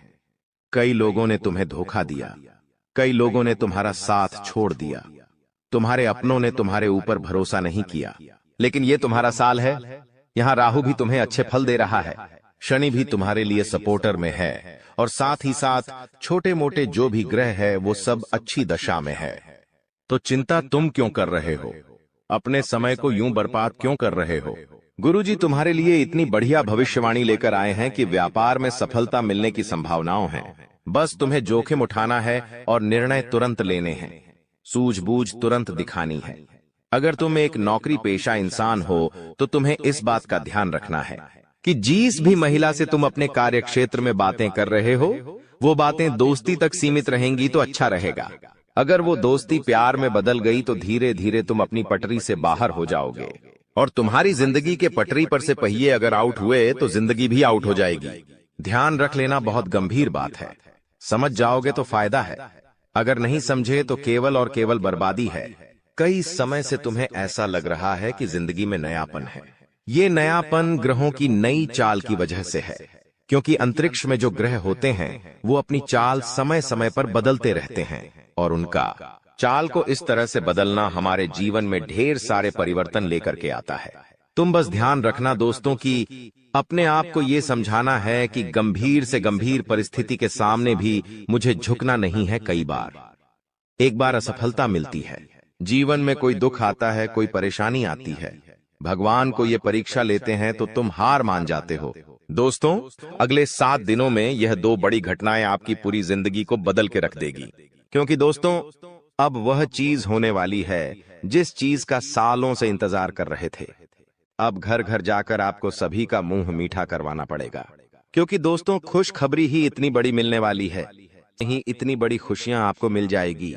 कई लोगों ने तुम्हें धोखा दिया, कई लोगों ने तुम्हारा साथ छोड़ दिया, तुम्हारे अपनों ने तुम्हारे ऊपर भरोसा नहीं किया। लेकिन ये तुम्हारा साल है। यहाँ राहु भी तुम्हें अच्छे फल दे रहा है, शनि भी तुम्हारे लिए सपोर्टर में है, और साथ ही साथ छोटे मोटे जो भी ग्रह है वो सब अच्छी दशा में है। तो चिंता तुम क्यों कर रहे हो? अपने समय को यूं बर्बाद क्यों कर रहे हो? गुरुजी तुम्हारे लिए इतनी बढ़िया भविष्यवाणी लेकर आए हैं कि व्यापार में सफलता मिलने की संभावनाओं हैं। बस तुम्हें जोखिम उठाना है और निर्णय तुरंत लेने हैं, सूझबूझ तुरंत दिखानी है। अगर तुम एक नौकरी पेशा इंसान हो तो तुम्हें इस बात का ध्यान रखना है कि जिस भी महिला से तुम अपने कार्य क्षेत्र में बातें कर रहे हो वो बातें दोस्ती तक सीमित रहेंगी तो अच्छा रहेगा। अगर वो दोस्ती प्यार में बदल गई तो धीरे धीरे तुम अपनी पटरी से बाहर हो जाओगे, और तुम्हारी जिंदगी के पटरी पर से पहिए अगर आउट हुए तो जिंदगी भी आउट हो जाएगी। ध्यान रख लेना बहुत गंभीर बात है। समझ जाओगे तो फायदा है, अगर नहीं समझे तो केवल और केवल बर्बादी है। कई समय से तुम्हें ऐसा लग रहा है कि जिंदगी में नयापन है। ये नयापन ग्रहों की नई चाल की वजह से है, क्योंकि अंतरिक्ष में जो ग्रह होते हैं वो अपनी चाल समय समय पर बदलते रहते हैं, और उनका चाल को इस तरह से बदलना हमारे जीवन में ढेर सारे परिवर्तन लेकर के आता है। तुम बस ध्यान रखना दोस्तों कि अपने आप को ये समझाना है कि गंभीर से गंभीर परिस्थिति के सामने भी मुझे झुकना नहीं है। कई बार एक बार असफलता मिलती है, जीवन में कोई दुख आता है, कोई परेशानी आती है, भगवान को ये परीक्षा लेते हैं तो तुम हार मान जाते हो। दोस्तों, अगले 7 दिनों में यह 2 बड़ी घटनाएं आपकी पूरी जिंदगी को बदल के रख देगी, क्योंकि दोस्तों अब वह चीज होने वाली है जिस चीज का सालों से इंतजार कर रहे थे। अब घर घर जाकर आपको सभी का मुंह मीठा करवाना पड़ेगा, क्योंकि दोस्तों खुशखबरी ही इतनी बड़ी मिलने वाली है। नहीं, इतनी बड़ी खुशियां आपको मिल जाएगी,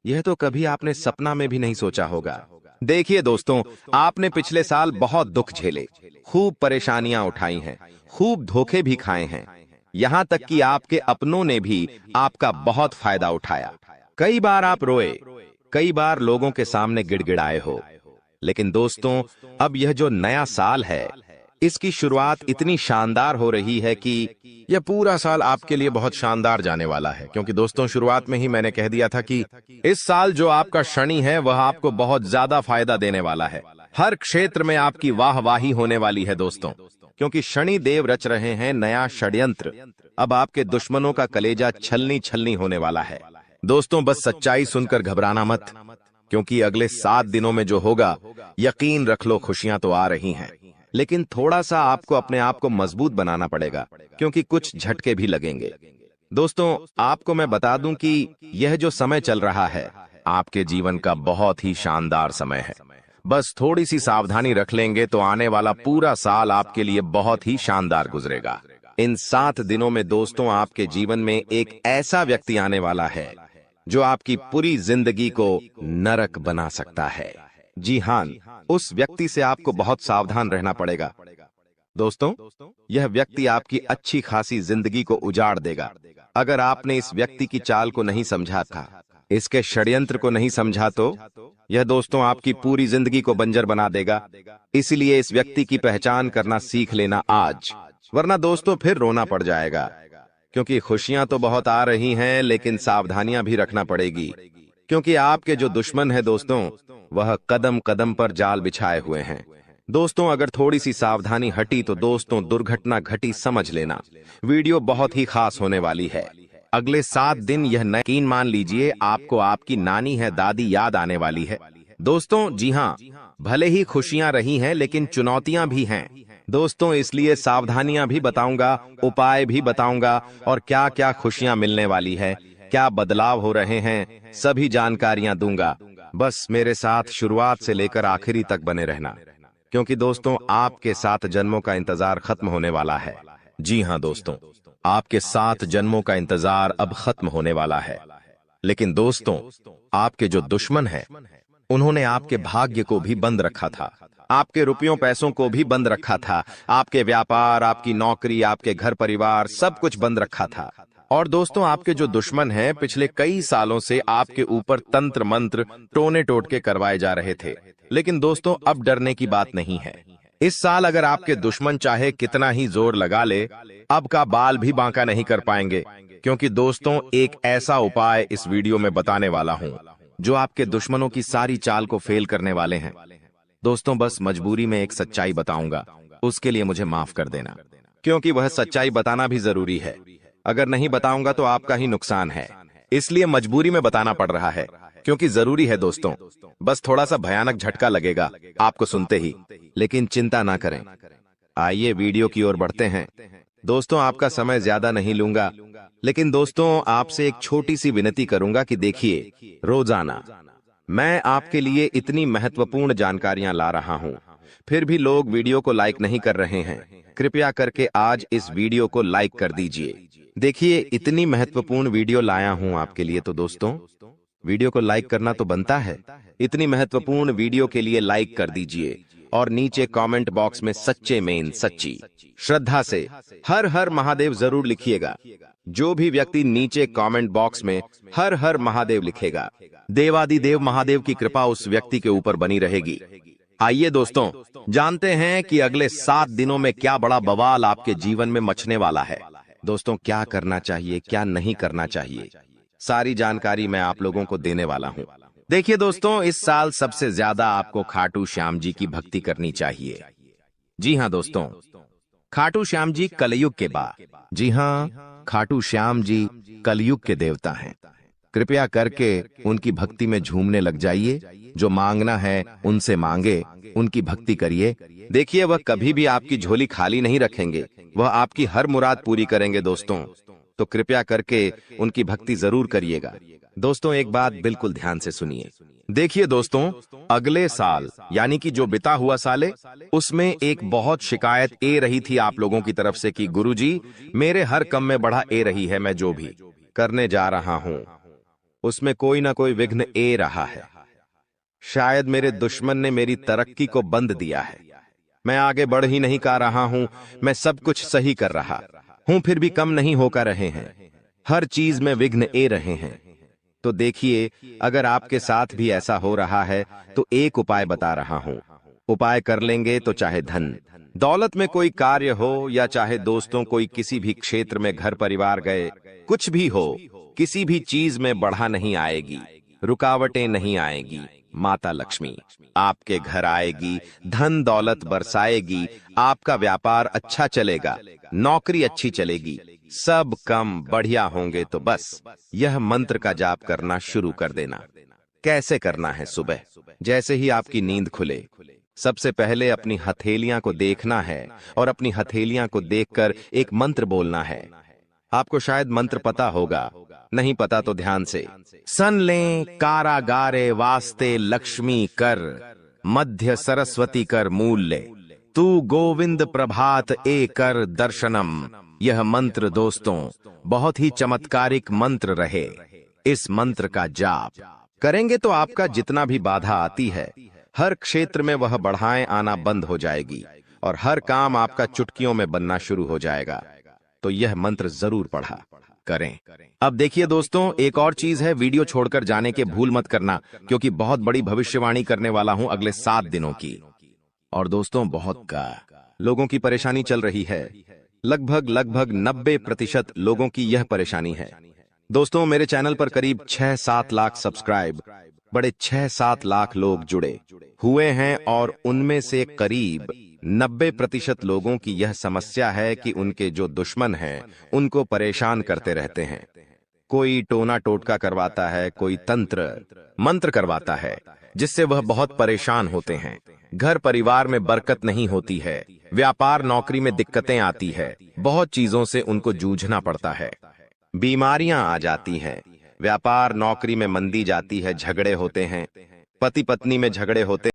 यह तो कभी आपने सपना में भी नहीं सोचा होगा। देखिए दोस्तों, आपने पिछले साल बहुत दुख झेले, खूब परेशानियां उठाई हैं, खूब धोखे भी खाए हैं, यहां तक कि आपके अपनों ने भी आपका बहुत फायदा उठाया। कई बार आप रोए, कई बार लोगों के सामने गिड़गिड़ाए हो, लेकिन दोस्तों अब यह जो नया साल है, इसकी शुरुआत इतनी शानदार हो रही है कि यह पूरा साल आपके लिए बहुत शानदार जाने वाला है। क्योंकि दोस्तों शुरुआत में ही मैंने कह दिया था कि इस साल जो आपका शनि है वह आपको बहुत ज्यादा फायदा देने वाला है। हर क्षेत्र में आपकी वाहवाही होने वाली है दोस्तों, क्योंकि शनि देव रच रहे हैं नया षड्यंत्र। अब आपके दुश्मनों का कलेजा छलनी छलनी होने वाला है। दोस्तों बस सच्चाई सुनकर घबराना मत, क्योंकि अगले 7 दिनों में जो होगा, यकीन रख लो खुशियां तो आ रही हैं। लेकिन थोड़ा सा आपको अपने आप को मजबूत बनाना पड़ेगा, क्योंकि कुछ झटके भी लगेंगे। दोस्तों आपको मैं बता दूं कि यह जो समय चल रहा है आपके जीवन का बहुत ही शानदार समय है। बस थोड़ी सी सावधानी रख लेंगे तो आने वाला पूरा साल आपके लिए बहुत ही शानदार गुजरेगा। इन 7 दिनों में दोस्तों आपके जीवन में एक ऐसा व्यक्ति आने वाला है जो आपकी पूरी जिंदगी को नरक बना सकता है। जी हां, उस व्यक्ति से आपको बहुत सावधान रहना पड़ेगा। दोस्तों यह व्यक्ति आपकी अच्छी खासी जिंदगी को उजाड़ देगा। अगर आपने इस व्यक्ति की चाल को नहीं समझा था, इसके षड्यंत्र को नहीं समझा, तो यह दोस्तों आपकी पूरी जिंदगी को बंजर बना देगा। इसलिए इस व्यक्ति की पहचान करना सीख लेना आज, वरना दोस्तों फिर रोना पड़ जाएगा। क्योंकि खुशियां तो बहुत आ रही हैं, लेकिन सावधानियां भी रखना पड़ेगी, क्योंकि आपके जो दुश्मन है दोस्तों वह कदम कदम पर जाल बिछाए हुए हैं। दोस्तों अगर थोड़ी सी सावधानी हटी तो दोस्तों दुर्घटना घटी समझ लेना। वीडियो बहुत ही खास होने वाली है। अगले 7 दिन यह यकीन मान लीजिए आपको आपकी नानी है दादी याद आने वाली है। दोस्तों जी हाँ, भले ही खुशियां रही हैं लेकिन चुनौतियां भी हैं दोस्तों, इसलिए सावधानियां भी बताऊंगा, उपाय भी बताऊंगा, और क्या क्या खुशियां मिलने वाली है, क्या बदलाव हो रहे हैं, सभी जानकारियां दूंगा। बस मेरे साथ शुरुआत से लेकर आखिरी तक बने रहना, क्योंकि दोस्तों आपके 7 जन्मों का इंतजार खत्म होने वाला है। जी हाँ दोस्तों, आपके 7 जन्मों का इंतजार अब खत्म होने वाला है। लेकिन दोस्तों आपके जो दुश्मन हैं, उन्होंने आपके भाग्य को भी बंद रखा था, आपके रुपयों पैसों को भी बंद रखा था, आपके व्यापार, आपकी नौकरी, आपके घर परिवार सब कुछ बंद रखा था। और दोस्तों आपके जो दुश्मन हैं पिछले कई सालों से आपके ऊपर तंत्र मंत्र टोने टोटके करवाए जा रहे थे। लेकिन दोस्तों अब डरने की बात नहीं है। इस साल अगर आपके दुश्मन चाहे कितना ही जोर लगा ले, अब का बाल भी बांका नहीं कर पाएंगे, क्योंकि दोस्तों एक ऐसा उपाय इस वीडियो में बताने वाला हूं जो आपके दुश्मनों की सारी चाल को फेल करने वाले हैं। दोस्तों बस मजबूरी में एक सच्चाई बताऊंगा, उसके लिए मुझे माफ कर देना, क्योंकि वह सच्चाई बताना भी जरूरी है। अगर नहीं बताऊंगा तो आपका ही नुकसान है, इसलिए मजबूरी में बताना पड़ रहा है, क्योंकि जरूरी है दोस्तों। बस थोड़ा सा भयानक झटका लगेगा आपको सुनते ही, लेकिन चिंता ना करें। आइए वीडियो की ओर बढ़ते हैं। दोस्तों आपका समय ज्यादा नहीं लूंगा, लेकिन दोस्तों आपसे एक छोटी सी विनती करूंगा कि देखिए, रोजाना मैं आपके लिए इतनी महत्वपूर्ण जानकारियां ला रहा हूं, फिर भी लोग वीडियो को लाइक नहीं कर रहे हैं। कृपया करके आज इस वीडियो को लाइक कर दीजिए। देखिए इतनी महत्वपूर्ण वीडियो लाया हूं आपके लिए, तो दोस्तों वीडियो को लाइक करना तो बनता है। इतनी महत्वपूर्ण वीडियो के लिए लाइक कर दीजिए और नीचे कमेंट बॉक्स में सच्चे मेन सच्ची श्रद्धा से हर हर महादेव जरूर लिखिएगा। जो भी व्यक्ति नीचे कमेंट बॉक्स में हर हर महादेव लिखेगा, देवादिदेव महादेव की कृपा उस व्यक्ति के ऊपर बनी रहेगी। आइए दोस्तों जानते हैं कि अगले 7 दिनों में क्या बड़ा बवाल आपके जीवन में मचने वाला है। दोस्तों क्या करना चाहिए, क्या नहीं करना चाहिए, सारी जानकारी मैं आप लोगों को देने वाला हूं। देखिए दोस्तों, इस साल सबसे ज्यादा आपको खाटू श्याम जी की भक्ति करनी चाहिए। जी हां दोस्तों, खाटू श्याम जी कलयुग के बाद, जी हां, खाटू श्याम जी कलयुग के देवता हैं। कृपया करके उनकी भक्ति में झूमने लग जाइए। जो मांगना है उनसे मांगे, उनकी भक्ति करिए। देखिए वह कभी भी आपकी झोली खाली नहीं रखेंगे, वह आपकी हर मुराद पूरी करेंगे दोस्तों। तो कृपया करके उनकी भक्ति जरूर करिएगा। दोस्तों एक बात बिल्कुल ध्यान से सुनिए। देखिए दोस्तों, अगले साल यानी कि जो बीता हुआ साल है, उसमें एक बहुत शिकायत ए रही थी आप लोगों की तरफ से कि गुरुजी मेरे हर काम में बढ़ा ए रही है, मैं जो भी करने जा रहा हूं उसमें कोई ना कोई विघ्न ए रहा है। शायद मेरे दुश्मन ने मेरी तरक्की को बंद दिया है, मैं आगे बढ़ ही नहीं पा रहा हूं, मैं सब कुछ सही कर रहा हूं फिर भी कम नहीं होकर रहे हैं, हर चीज में विघ्न ए रहे हैं। तो देखिए, अगर आपके साथ भी ऐसा हो रहा है तो एक उपाय बता रहा हूं। उपाय कर लेंगे तो चाहे धन दौलत में कोई कार्य हो या चाहे दोस्तों कोई किसी भी क्षेत्र में घर परिवार गए, कुछ भी हो, किसी भी चीज में बढ़ा नहीं आएगी, रुकावटें नहीं आएगी। माता लक्ष्मी आपके घर आएगी, धन दौलत बरसाएगी, आपका व्यापार अच्छा चलेगा, नौकरी अच्छी चलेगी, सब काम बढ़िया होंगे। तो बस यह मंत्र का जाप करना शुरू कर देना। कैसे करना है? सुबह जैसे ही आपकी नींद खुले, सबसे पहले अपनी हथेलियां को देखना है और अपनी हथेलियां को देखकर एक मंत्र बोलना है। आपको शायद मंत्र पता होगा, नहीं पता तो ध्यान से। सन लें कारागारे वास्ते लक्ष्मी कर, मध्य सरस्वती कर मूल्य, तू गोविंद प्रभात ए कर दर्शनम। यह मंत्र दोस्तों बहुत ही चमत्कारिक मंत्र रहे। इस मंत्र का जाप करेंगे तो आपका जितना भी बाधा आती है, हर क्षेत्र में वह बढ़ाएं आना बंद हो जाएगी और हर काम आपका चुटकियों में बनना शुरू हो जाएगा। तो यह मंत्र जरूर पढ़ा करें। अब देखिए दोस्तों, एक और चीज है, वीडियो छोड़कर जाने के भूल मत करना, क्योंकि बहुत बड़ी भविष्यवाणी करने वाला हूं अगले 7 दिनों की। और दोस्तों, बहुत का लोगों की परेशानी चल रही है। लगभग 90% लोगों की यह परेशानी है। दोस्तों, मेरे चैनल पर करीब 6-7 लाख सब्सक्राइब, बड़े 6-7 लाख लोग जुड़े हुए हैं और उनमें से करीब 90% लोगों की यह समस्या है कि उनके जो दुश्मन हैं उनको परेशान करते रहते हैं। कोई टोना टोटका करवाता है, कोई तंत्र मंत्र करवाता है, जिससे वह बहुत परेशान होते हैं। घर परिवार में बरकत नहीं होती है, व्यापार नौकरी में दिक्कतें आती है, बहुत चीजों से उनको जूझना पड़ता है, बीमारियां आ जाती हैं, व्यापार नौकरी में मंदी जाती है, झगड़े होते हैं, पति पत्नी में झगड़े होते